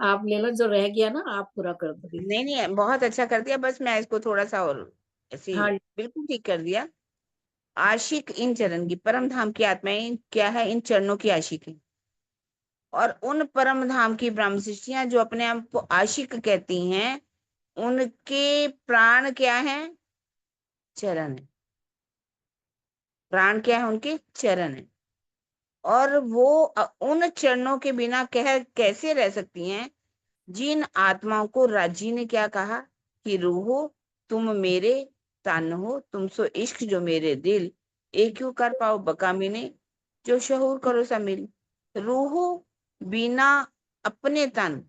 आप ले लो, जो रह गया ना आप पूरा कर दो दीदी। नहीं नहीं, बहुत अच्छा कर दिया। बस मैं इसको थोड़ा सा और ऐसे हाँ बिल्कुल ठीक कर दिया। आशिक इन चरण की, परम धाम की आत्माएं क्या है? इन चरणों की आशिक है। और उन परम धाम की ब्रह्म सृष्टियां जो अपने आप को आशिक कहती हैं, उनके प्राण क्या है? चरण है। प्राण क्या है? उनके चरण है। और वो उन चरणों के बिना कैसे रह सकती हैं? जिन आत्माओं को राजी ने क्या कहा कि रूहो तुम मेरे तन हो, तुम सो इश्क जो मेरे दिल, एक क्यों कर पाओ बकामिने, जो शहूर करो सा मिल। रूहो बिना अपने तन,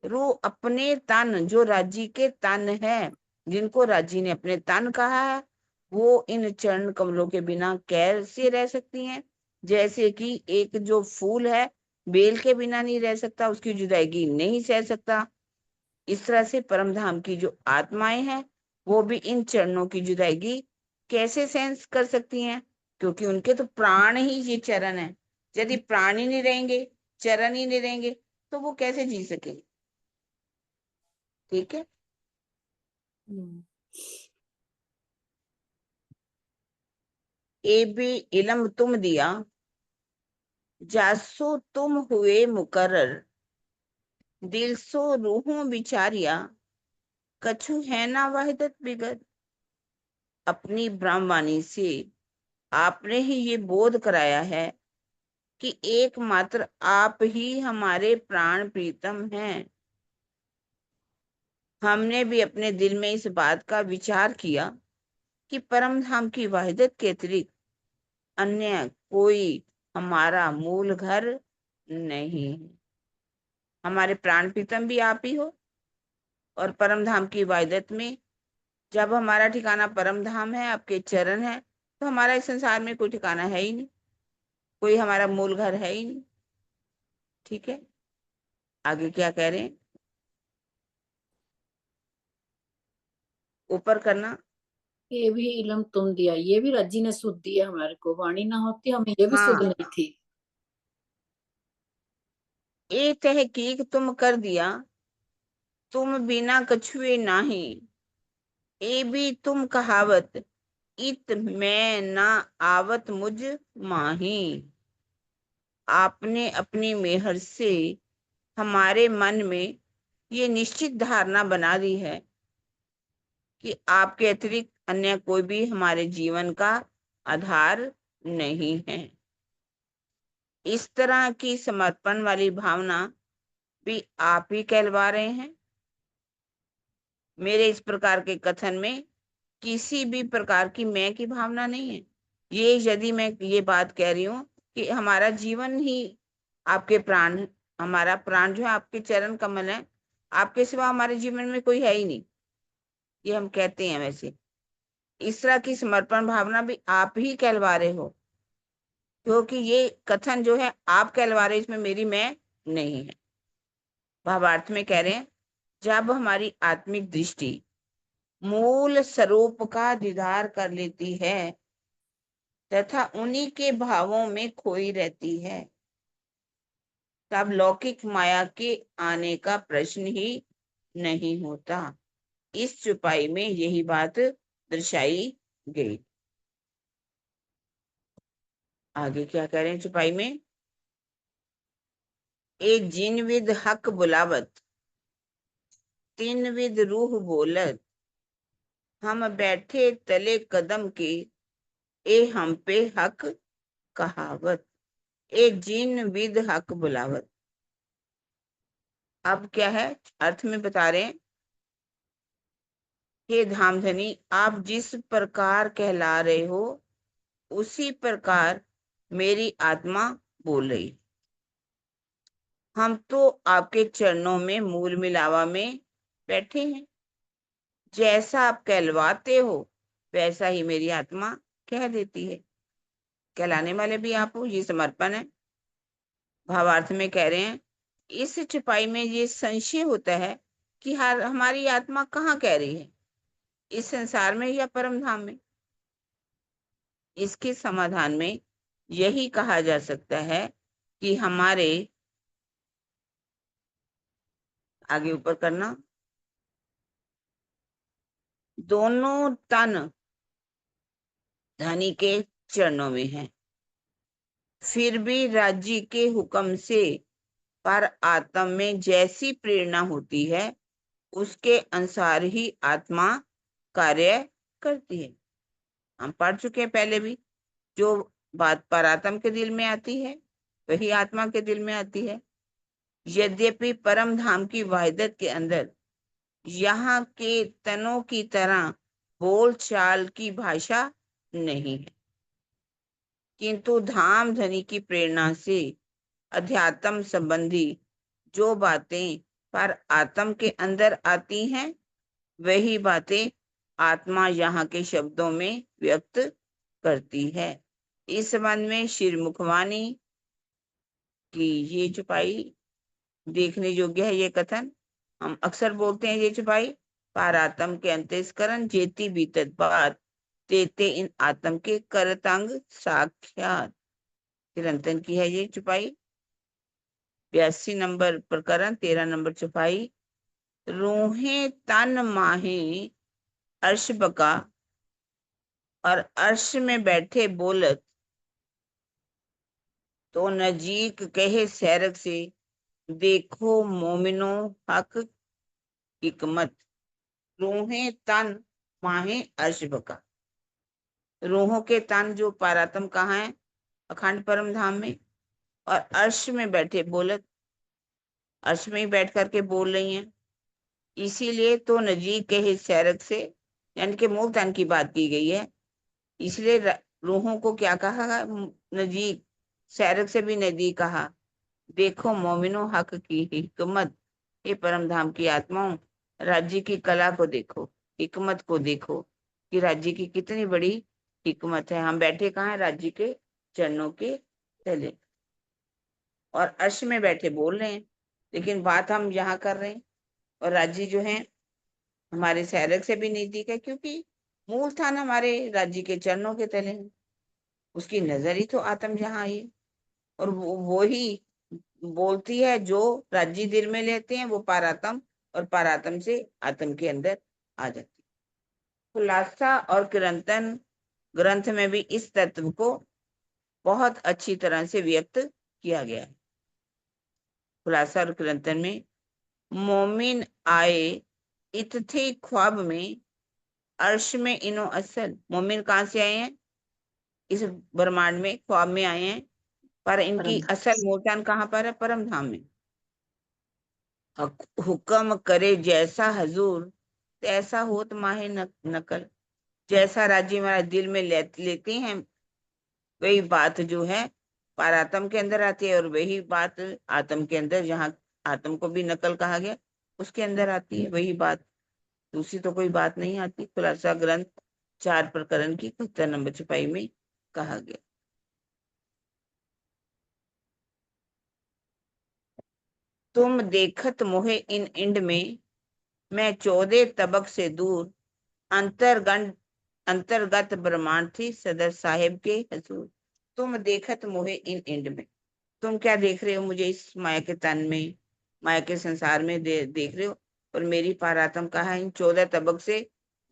रूह अपने तन जो राजी के तन है, जिनको राजी ने अपने तन कहा है, वो इन चरण कमलों के बिना कैसे रह सकती हैं? जैसे कि एक जो फूल है बेल के बिना नहीं रह सकता, उसकी जुदाईगी नहीं सह सकता, इस तरह से परम धाम की जो आत्माएं हैं वो भी इन चरणों की जुदाईगी कैसे सेंस कर सकती हैं? क्योंकि उनके तो प्राण ही ये चरण है। यदि प्राण ही नहीं रहेंगे, चरण ही नहीं रहेंगे, तो वो कैसे जी सकेंगे? ठीक है। ए भी इलम तुम दिया, जासो तुम हुए मुकर्रर, दिल सो रूहों बिचारिया, कछु है ना वहदत बिगर। अपनी ब्रह्मवाणी से आपने ही ये बोध कराया है कि एकमात्र आप ही हमारे प्राण प्रीतम हैं। हमने भी अपने दिल में इस बात का विचार किया कि परम धाम की वहदत के अतिरिक्त अन्य कोई हमारा मूल घर नहीं है। हमारे प्राण प्रीतम भी आप ही हो। और परम धाम की वहदत में जब हमारा ठिकाना परम धाम है, आपके चरण है, तो हमारा इस संसार में कोई ठिकाना है ही नहीं, कोई हमारा मूल घर है ही नहीं। ठीक है, आगे क्या कह रहे हैं? ऊपर करना। ये भी इलम तुम दिया, ये भी रज्जी ने सुध दिया हमारे को। वाणी ना होती हमें ये भी सुध हाँ, नहीं थी। ए तहकीक तुम कर दिया, तुम बिना कछुए नाही। ए भी तुम कहावत, इत मैं ना आवत मुझ माही। आपने अपनी मेहर से हमारे मन में ये निश्चित धारणा बना दी है कि आपके अतिरिक्त अन्य कोई भी हमारे जीवन का आधार नहीं है। इस तरह की समर्पण वाली भावना भी आप ही कहलवा रहे हैं। मेरे इस प्रकार के कथन में किसी भी प्रकार की मैं की भावना नहीं है। ये यदि मैं ये बात कह रही हूँ कि हमारा जीवन ही आपके प्राण, हमारा प्राण जो है आपके चरण कमल है, आपके सिवा हमारे जीवन में कोई है ही नहीं, ये हम कहते हैं। वैसे इस तरह की समर्पण भावना भी आप ही कहलवा रहे हो, क्योंकि ये कथन जो है आप कहलवा रहे, इसमें मेरी मैं नहीं है। भावार्थ में कह रहे हैं, जब हमारी आत्मिक दृष्टि मूल स्वरूप का दीदार कर लेती है तथा उन्हीं के भावों में खोई रहती है, तब लौकिक माया के आने का प्रश्न ही नहीं होता। इस चुपाई में यही बात दर्शाई गई। आगे क्या कह रहे हैं चुपाई में? एक जिन विद हक बुलावत, तीन विद रूह बोलत, हम बैठे तले कदम के, ए हम पे हक कहावत। एक जिन विद हक बुलावत, अब क्या है अर्थ में बता रहे हैं, हे धामधनी, आप जिस प्रकार कहला रहे हो उसी प्रकार मेरी आत्मा बोल रही। हम तो आपके चरणों में मूल मिलावा में बैठे हैं, जैसा आप कहलवाते हो वैसा ही मेरी आत्मा कह देती है। कहलाने वाले भी आप हो, ये समर्पण है। भावार्थ में कह रहे हैं, इस छुपाई में ये संशय होता है कि हर हमारी आत्मा कहाँ कह रही है, इस संसार में या परम धाम में। इसके समाधान में यही कहा जा सकता है कि हमारे, आगे ऊपर करना, दोनों तन धनी के चरणों में है, फिर भी राज्य के हुक्म से पर आत्म में जैसी प्रेरणा होती है उसके अनुसार ही आत्मा कार्य करती है। हम पढ़ चुके हैं पहले भी, जो बात परात्म के दिल में आती है वही आत्मा के दिल में आती है। यद्यपि परम धाम की वहदत के अंदर यहाँ के तनों की तरह बोल चाल की भाषा नहीं है, किंतु धाम धनी की प्रेरणा से अध्यात्म संबंधी जो बातें पर आत्म के अंदर आती हैं वही बातें आत्मा यहाँ के शब्दों में व्यक्त करती है। इस संबंध में श्री मुखवाणी की ये छुपाई देखने योग्य है। ये कथन हम अक्सर बोलते हैं, ये छुपाई पारात्म के अंतस्करण जेती बीतत बात तेते इन आत्म के करतांग साक्षात। चिरंतन की है ये छुपाई। 82 नंबर प्रकरण 13 नंबर छुपाई। रूहें तन माहे अर्श बका, और अर्श में बैठे बोलत, तो नजीक कहे सैरक से, देखो मोमिनो हक हिकमत। रूहें तन माहे अर्श बका, रूहों के तन जो पारात्म कहाँ है? अखंड परम धाम में। और अर्श में बैठे बोलत, अर्श में ही बैठ करके बोल रही हैं, इसीलिए तो नजीक कहे सैरक से, यानी कि मूल तन की बात की गई है। इसलिए रूहों को क्या कहा? नजीक, सैरक से भी नजदीक कहा। देखो मोमिनो हक की हिकमत, ये परम धाम की आत्माओं, राज्य की कला को देखो, हिकमत को देखो कि राज्य की कितनी बड़ी हिकमत है। हम बैठे कहाँ हैं? राज्य के चरणों के तले, और अर्श में बैठे बोल रहे हैं, लेकिन बात हम यहाँ कर रहे हैं। और राज्य जो है हमारे सैरक से भी नजदीक है, क्योंकि मूल स्थान हमारे राज्य के चरणों के तले है। उसकी नजर ही तो आत्म यहाँ आई है, और वो ही बोलती है। जो राज्य दिल में लेते हैं वो पारात्म, और पारात्म से आत्म के अंदर आ जाती है। खुलासा और किरंतन ग्रंथ में भी इस तत्व को बहुत अच्छी तरह से व्यक्त किया गया है। खुलासा और किरंतन में, मोमिन आए इत थे ख्वाब में, अर्श में इनो असल। मोमिन कहाँ से आए हैं? इस ब्रह्मांड में ख्वाब में आए हैं, पर इनकी परम असल मूलतन कहाँ पर है? परम धाम में। हुक्म करे जैसा हजूर, तैसा होत माहे नकल। जैसा राज्य हमारा दिल में लेते हैं वही बात जो है पारात्म के अंदर आती है, और वही बात आत्म के अंदर, जहाँ आत्म को भी नकल कहा गया उसके अंदर आती है वही बात। दूसरी तो कोई बात नहीं आती। खुलासा ग्रंथ 4 प्रकरण की 71 नंबर छपाई में कहा गया। तुम देखत मोहे इन इंड में, मैं 14 तबक से दूर, अंतर्गत ब्रह्मांड थी सदर साहेब के हजूर। तुम देखत मोहे इन इंड में, तुम क्या देख रहे हो मुझे इस माया के तन में, माया के संसार में देख रहे हो। और मेरी पारात्म कहा इन 14 तबक से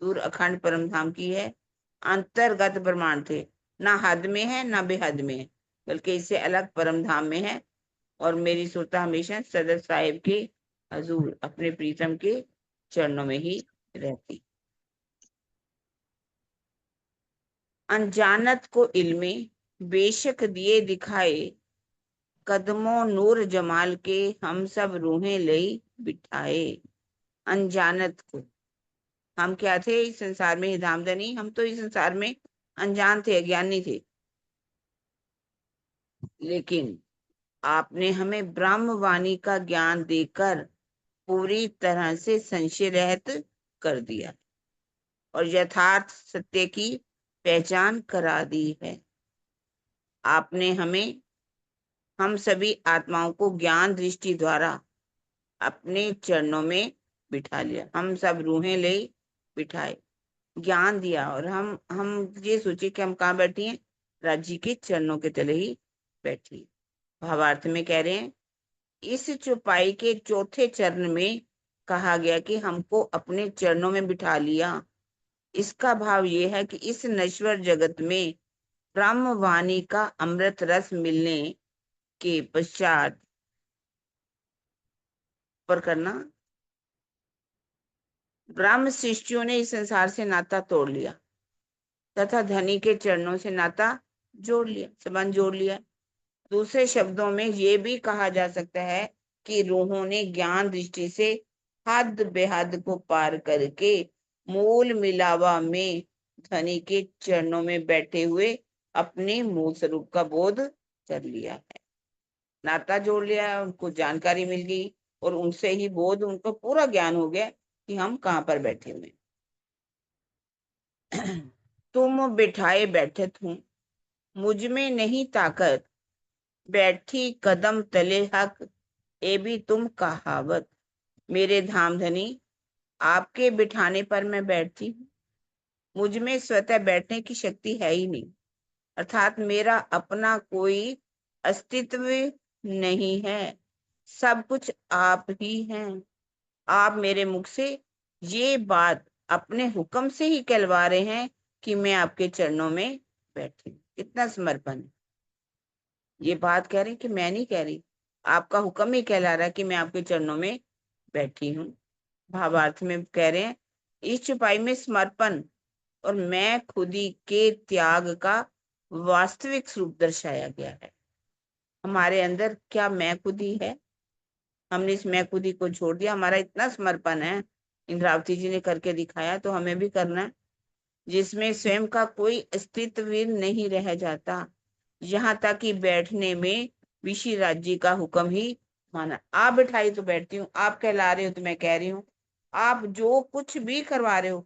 दूर अखंड परम धाम की है। अंतर्गत ब्रह्मांड थे, ना हद में है ना बेहद में है, बल्कि इससे अलग परम धाम में है। और मेरी सुरता हमेशा सदर साहिब के हजूर अपने प्रीतम के चरणों में ही रहती। अनजानत को इल्मे बेशक दिए दिखाए, कदमों नूर जमाल के हम सब रूहें लई बिठाए। अनजानत को, हम क्या थे इस संसार में, धामधनी, हम तो इस संसार में अनजान थे, अज्ञानी थे। लेकिन आपने हमें ब्रह्म वाणी का ज्ञान देकर पूरी तरह से संशय रहित कर दिया और यथार्थ सत्य की पहचान करा दी है। आपने हम सभी आत्माओं को ज्ञान दृष्टि द्वारा अपने चरणों में बिठा लिया। हम सब रूहें ले बिठाए, ज्ञान दिया, और हम ये सोचे कि हम कहाँ बैठी हैं, राज्य के चरणों के तले ही बैठी। भावार्थ में कह रहे हैं, इस चौपाई के चौथे चरण में कहा गया कि हमको अपने चरणों में बिठा लिया। इसका भाव ये है कि इस नश्वर जगत में ब्रह्म वाणी का अमृत रस मिलने के पश्चात पर करना, ब्रह्म शिष्यों ने इस संसार से नाता तोड़ लिया तथा धनी के चरणों से नाता जोड़ लिया, संबंध जोड़ लिया। दूसरे शब्दों में ये भी कहा जा सकता है कि रूहों ने ज्ञान दृष्टि से हद बेहद को पार करके मूल मिलावा में धनी के चरणों में बैठे हुए अपने मूल स्वरूप का बोध कर लिया है, नाता जोड़ लिया, उनको जानकारी मिल गई और उनसे ही बोध, उनको पूरा ज्ञान हो गया कि हम कहाँ पर बैठे हुए। तुम बिठाए बैठत हूँ, मुझ में नहीं ताकत, बैठी कदम तले हक, ए भी तुम कहावत। मेरे धामधनी, आपके बिठाने पर मैं बैठती हूँ, मुझ में स्वतः बैठने की शक्ति है ही नहीं, अर्थात मेरा अपना कोई अस्तित्व नहीं है, सब कुछ आप ही हैं। आप मेरे मुख से ये बात अपने हुक्म से ही कहलवा रहे हैं कि मैं आपके चरणों में बैठी। कितना समर्पण है। ये बात कह रहे हैं कि मैं नहीं कह रही, आपका हुक्म ही कहला रहा है कि मैं आपके चरणों में बैठी हूँ। भावार्थ में कह रहे हैं, इस चुपाई में समर्पण और मैं खुदी के त्याग का वास्तविक स्वरूप दर्शाया गया है। हमारे अंदर क्या मैं खुदी है, हमने इस मैं खुदी को छोड़ दिया। हमारा इतना समर्पण है, इंद्रावती जी ने करके दिखाया, तो हमें भी करना है, जिसमें स्वयं का कोई अस्तित्व नहीं रह जाता। यहाँ तक कि बैठने में ऋषि राज्य का हुक्म ही माना। आप बैठाई तो बैठती हूँ, आप कहला रहे हो तो मैं कह रही हूँ, आप जो कुछ भी करवा रहे हो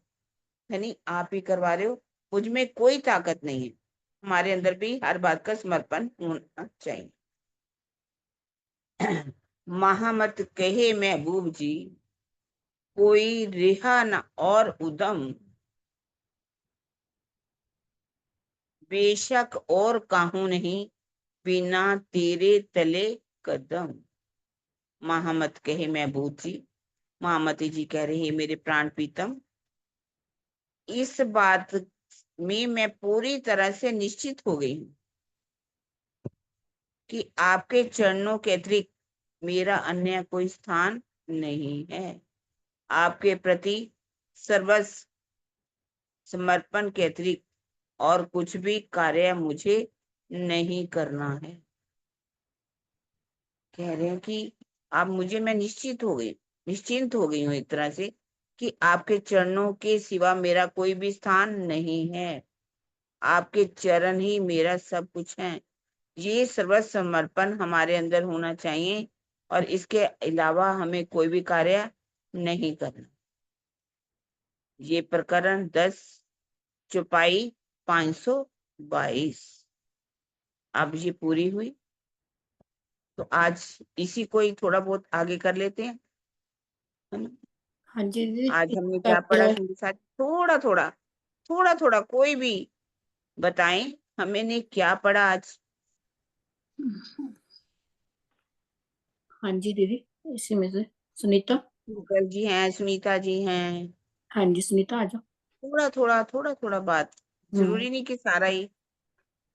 यानी आप ही करवा रहे हो, मुझ में कोई ताकत नहीं है। हमारे अंदर भी हर बात का समर्पण होना चाहिए। महामत कहे महबूब जी, कोई रिहा न और उदम, बेशक और काहू नहीं, बिना तेरे तले कदम। महामत कहे महबूब जी, महामती जी कह रही है मेरे प्राण प्रीतम, इस बात में मैं पूरी तरह से निश्चित हो गई हूँ कि आपके चरणों के अतिरिक्त मेरा अन्य कोई स्थान नहीं है। आपके प्रति सर्वस्व समर्पण के अतिरिक्त और कुछ भी कार्य मुझे नहीं करना है। कह रहे हैं कि आप मुझे, मैं निश्चिंत हो गई हूँ एक तरह से कि आपके चरणों के सिवा मेरा कोई भी स्थान नहीं है। आपके चरण ही मेरा सब कुछ है। ये सर्वस्व समर्पण हमारे अंदर होना चाहिए और इसके अलावा हमें कोई भी कार्य नहीं करना। ये प्रकरण 10 चौपाई 522 अब ये पूरी हुई। तो आज इसी को ही थोड़ा बहुत आगे कर लेते हैं, है ना? हाँ जी दीदी, आज इस हमने क्या पढ़ा चैप्टर सुंदर साथ, थोड़ा थोड़ा थोड़ा थोड़ा कोई भी बताएं हमने क्या पढ़ा आज। हाँ जी दीदी, इसी में से सुनीता। गूगल जी हैं, सुनीता जी हैं, हाँ जी सुनीता, आ जाओ। थोड़ा थोड़ा बात, हम्म। जरूरी नहीं कि सारा ही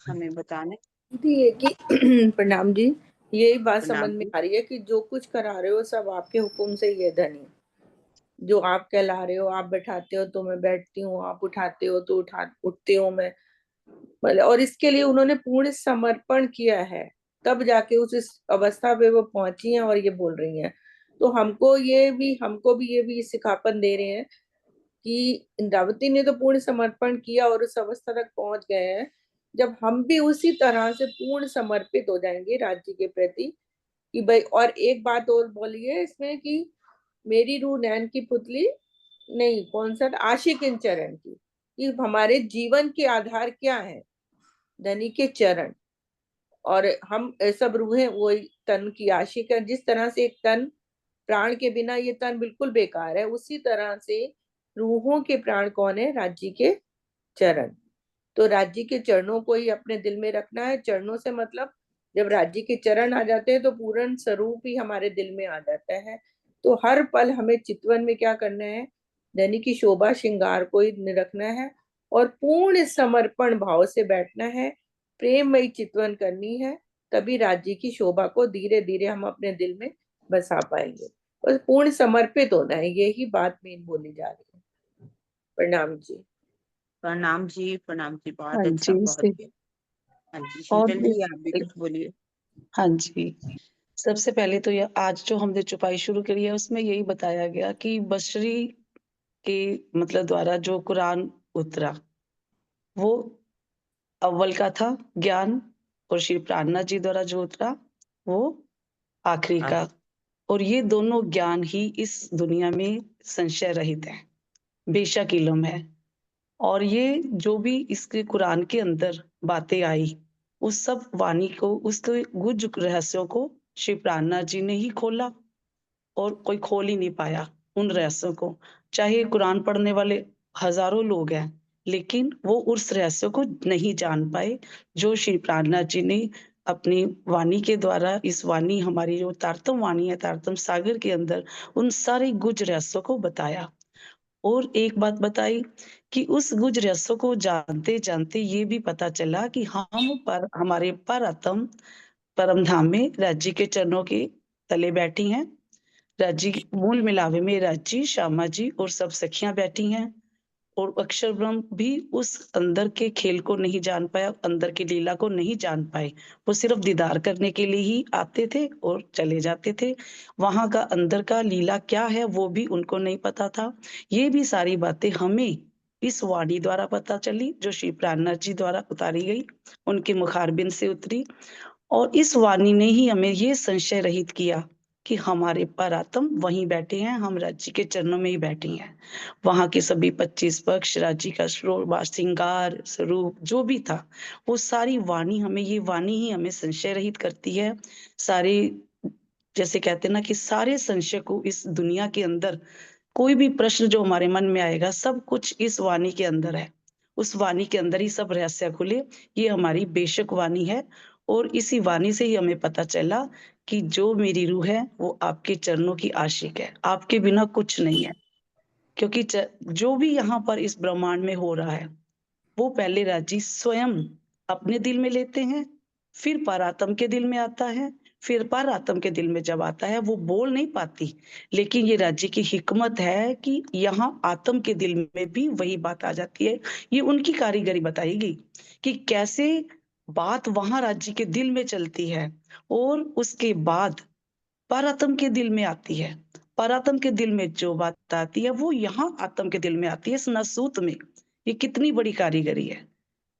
हमें बताना है। दीदी ये कि प्रणाम जी, यही बात समझ प्रणाम में जी। आ रही है कि जो कुछ करा रहे हो सब आपके हुक्म से ही है धनी। जो आप कहला रहे हो, आप बैठाते हो तो मैं बैठती हूँ, आप उठाते हो तो उठती हूँ मैं, मतलब। और इसके लिए उन्होंने पूर्ण समर्पण किया है, तब जाके उस इस अवस्था पे वो पहुंची हैं और ये बोल रही हैं। तो हमको भी ये भी सिखापन दे रहे हैं कि इंद्रावती ने तो पूर्ण समर्पण किया और उस अवस्था तक पहुंच गए हैं। जब हम भी उसी तरह से पूर्ण समर्पित हो जाएंगे राज्य के प्रति कि भाई, और एक बात और बोलिए इसमें कि मेरी रूह नैन की पुतली नहीं, कौन सा था? आशिक इन चरण की, कि हमारे जीवन के आधार क्या है? धनी के चरण। और हम सब रूहें वही तन की आशिक है। जिस तरह से एक तन, प्राण के बिना ये तन बिल्कुल बेकार है, उसी तरह से रूहों के प्राण कौन है? राज्य के चरण। तो राज्य के चरणों को ही अपने दिल में रखना है। चरणों से मतलब जब राज्य के चरण आ जाते हैं तो पूर्ण स्वरूप ही हमारे दिल में आ जाता है। तो हर पल हमें चितवन में क्या करना है? धनी की शोभा श्रृंगार को ही रखना है और पूर्ण समर्पण भाव से बैठना है, प्रेममयी चितवन करनी है। तभी राज्य की शोभा को धीरे धीरे हम अपने दिल में बसा पाएंगे। बस पूर्ण समर्पित होना है, यही बात मेन बोली जा रही है। प्रणाम जी। प्रणाम जी, प्रणाम जी, बहुत हाँ अच्छा, जी बहुत से। अच्छा। हाँ जी और शीतल भी जी, आप भी कुछ बोलिए। हाँ जी, सबसे पहले तो ये आज जो हमने चौपाई शुरू करी है उसमें यही बताया गया कि बशरी के मतलब द्वारा जो कुरान उतरा वो अव्वल का था ज्ञान, और श्री प्रार्थना जी द्वारा जो उतरा वो आखिरी आप का। और ये दोनों ज्ञान ही इस दुनिया में संशय रहित है, बेशक इल्म है। और ये जो भी इसके कुरान के अंदर बातें आई, उस सब वाणी को, उसके गुज रहस्यों को श्री प्रार्थना जी ने ही खोला, और कोई खोल ही नहीं पाया उन रहस्यों को। चाहे कुरान पढ़ने वाले हजारों लोग हैं, लेकिन वो उस रहस्य को नहीं जान पाए जो श्री प्रार्थना जी ने अपनी वाणी के द्वारा, इस वाणी हमारी जो तारतम वाणी है, तारतम सागर के अंदर उन सारे गुज रहस्यों को बताया। और एक बात बताई कि उस गुज रहस्यों को जानते जानते ये भी पता चला कि हम पर हमारे पर आत्म परम धाम में राज्य के चरणों के तले बैठी हैं। राज्य मूल मिलावे में राज्य, श्यामा जी और सब सखियां बैठी हैं। और अक्षर ब्रह्म भी उस अंदर के खेल को नहीं जान पाया, अंदर की लीला को नहीं जान पाए। वो सिर्फ दीदार करने के लिए ही आते थे और चले जाते थे। वहां का अंदर का लीला क्या है वो भी उनको नहीं पता था। ये भी सारी बातें हमें इस वाणी द्वारा पता चली जो श्री प्राणनाथ जी द्वारा उतारी गई, उनके मुखारबिंद से उतरी। और इस वाणी ने ही हमें ये संशय रहित किया कि हमारे परात्म वहीं बैठे हैं, हम राज्य के चरणों में ही बैठी हैं। वहां के सभी 25 पक्ष, राज्य का शोभा श्रृंगार स्वरूप जो भी था, वो सारी वाणी हमें, ये वाणी ही हमें संशय रहित करती है। सारे, जैसे कहते हैं ना कि सारे संशय को इस दुनिया के अंदर, कोई भी प्रश्न जो हमारे मन में आएगा सब कुछ इस वाणी के अंदर है। उस वाणी के अंदर ही सब रहस्य खुले। ये हमारी बेशक वाणी है। और इसी वाणी से ही हमें पता चला कि जो मेरी रूह है वो आपके चरणों की आशिक है, आपके बिना कुछ नहीं है। क्योंकि जो भी यहाँ पर इस ब्रह्मांड में हो रहा है वो पहले राजी स्वयं अपने दिल में लेते हैं, फिर परात्म के दिल में आता है, फिर परात्म के दिल में जब आता है वो बोल नहीं पाती। लेकिन ये राज्य की हिकमत है कि यहाँ आत्म के दिल में भी वही बात आ जाती है। ये उनकी कारीगरी बताएगी कि कैसे बात वहां राज्य के दिल में चलती है और उसके बाद परात्म के दिल में आती है। परात्म के दिल में जो बात आती है वो यहाँ आत्म के दिल में आती है, इस नसूत में। ये कितनी बड़ी कारीगरी है।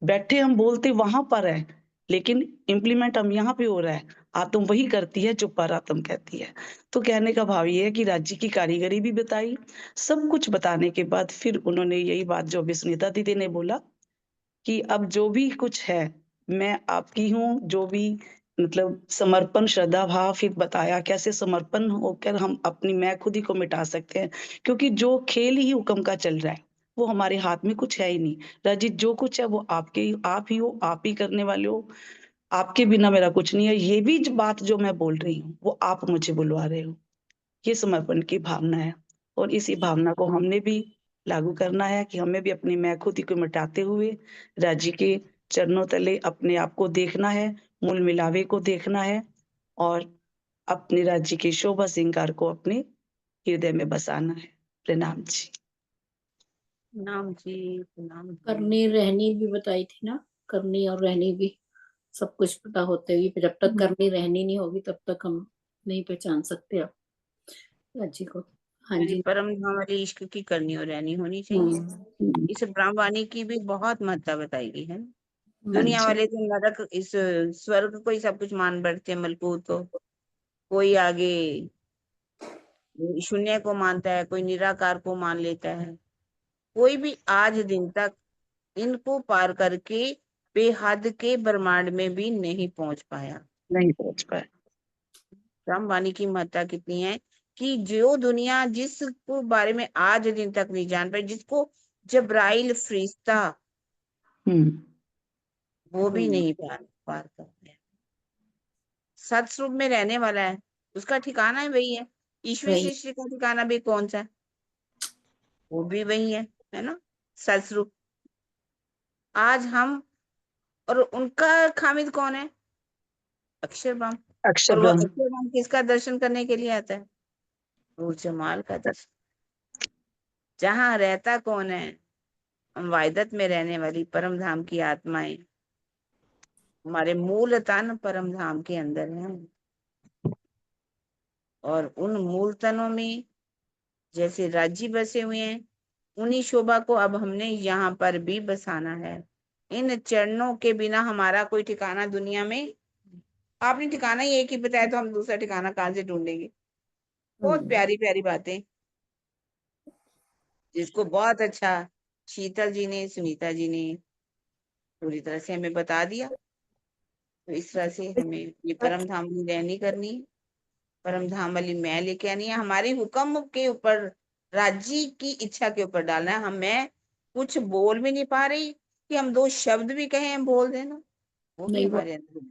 बैठे हम बोलते वहां पर है, लेकिन इम्प्लीमेंट हम यहाँ पे हो रहा है। आत्म वही करती है जो पर आत्म कहती है। तो कहने का भाव ये है कि राज्य की कारीगरी भी बताई, सब कुछ बताने के बाद फिर उन्होंने यही बात जो अभी सुनीता दीदी ने बोला कि अब जो भी कुछ है, मैं आपकी हूँ, जो भी मतलब समर्पण, श्रद्धा भाव फिर बताया कैसे समर्पण होकर हम अपनी मैं खुद ही को मिटा सकते हैं। क्योंकि जो खेल ही हुक्म का चल रहा है, वो हमारे हाथ में कुछ है ही नहीं। राजीव जो कुछ है वो आप ही हो, आप ही करने वाले हो। आपके बिना मेरा कुछ नहीं है। ये भी बात जो मैं बोल रही हूँ, वो आप मुझे बुलवा रहे हो। ये समर्पण की भावना है और इसी भावना को हमने भी लागू करना है कि हमें भी अपनी मैं खुदी को मिटाते हुए राज्य के चरणों तले अपने आप को देखना है, मूल मिलावे को देखना है और अपने राज्य की शोभा श्रृंगार को अपने हृदय में बसाना है। प्रणाम जी। नाम जी, नाम जी। करनी रहनी भी बताई थी ना, करनी और रहनी भी सब कुछ पता होते हुए, जब तक करनी रहनी नहीं होगी तब तक हम नहीं पहचान सकते आप राज्य को। हाँ यानी जी। परम धाम वाली इश्क की करनी और रहनी होनी चाहिए। इस ब्रह्मवाणी की भी बहुत महत्ता बताई गई है। हाँ दुनिया जी। वाले तो नरक, इस स्वर्ग को ही सब कुछ मान बैठते हैं, मलकूत को। कोई आगे शून्य को मानता है, कोई निराकार को मान लेता है। कोई भी आज दिन तक इनको पार करके बेहद के ब्रह्मांड में भी नहीं पहुंच पाया। नहीं पहुंच पाए। रामवाणी की महत्ता कितनी है कि जो दुनिया जिसको बारे में आज दिन तक नहीं जान पाई, जिसको जब्राइल फरिश्ता हम्म। वो भी नहीं पार पार कर पाया। सतस्वरूप में रहने वाला है, उसका ठिकाना ही वही है। ईश्वरी वही। सृष्टि का ठिकाना भी कौन सा है? वो भी वही है ना, सतस्वरूप। आज हम और उनका खामिद कौन है? अक्षर ब्रह्म। अक्षर और वो ब्रह्म। अक्षर ब्रह्म किसका दर्शन करने के लिए आता है? वो जमाल का दर्शन। जहाँ रहता कौन है? हम वाहिदत में रहने वाली परम धाम की आत्माएं हमारे मूल तन परम धाम के अंदर हैं। और उन मूल तनों में जैसे राज्य बसे हुए हैं, उन्हीं शोभा को अब हमने यहाँ पर भी बसाना है। इन चरणों के बिना हमारा कोई ठिकाना दुनिया में, आपने ठिकाना ही एक ही बताया तो हम दूसरा ठिकाना कहाँ से ढूंढेंगे? बहुत प्यारी प्यारी बातें, जिसको बहुत अच्छा शीतल जी ने, सुनीता जी ने पूरी तरह से हमें बता दिया। तो इस तरह से हमें ये परम धाम की रहनी करनी है, परम धाम वाली मैं लेके आनी है, हमारी हुक्म के ऊपर, राज्य की इच्छा के ऊपर डालना है। हम मैं कुछ बोल भी नहीं पा रही कि हम दो शब्द भी कहें, हम बोल देना, वो भी नहीं वो हमारे अंदर है।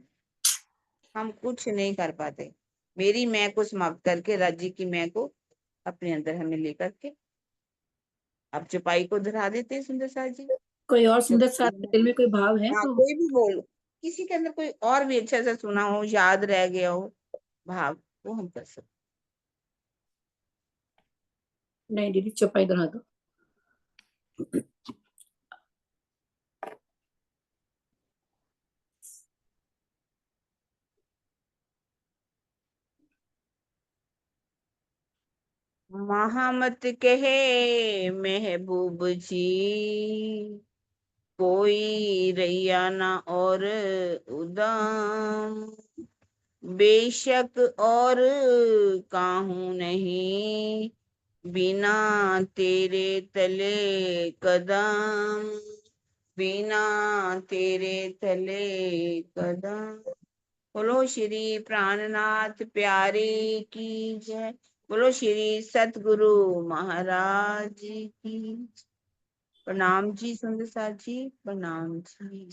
हम कुछ नहीं कर पाते। मेरी मैं को समाप्त करके राज्य की मैं को अपने अंदर हमें लेकर के अब चुपाई को धरा देते हैं सुंदर साथ जी। कोई और सुंदर साथ चुपाई, दिल में कोई भाव है हाँ तो। कोई भी बोल, किसी के अंदर कोई और भी अच्छा सा सुना हो, याद रह गया हो भाव, वो हम कर सकते। नहीं दीदी, चौपाई दोहरा दो। महामत कहे महबूब जी, कोई रैया ना और उदाम, बेशक और काहू नहीं, बिना तेरे तले कदम, बिना तेरे तले कदम। बोलो श्री प्राणनाथ प्यारे की जय। बोलो श्री सतगुरु महाराज की। प्रणाम जी सुंदर साथ जी, प्रणाम जी।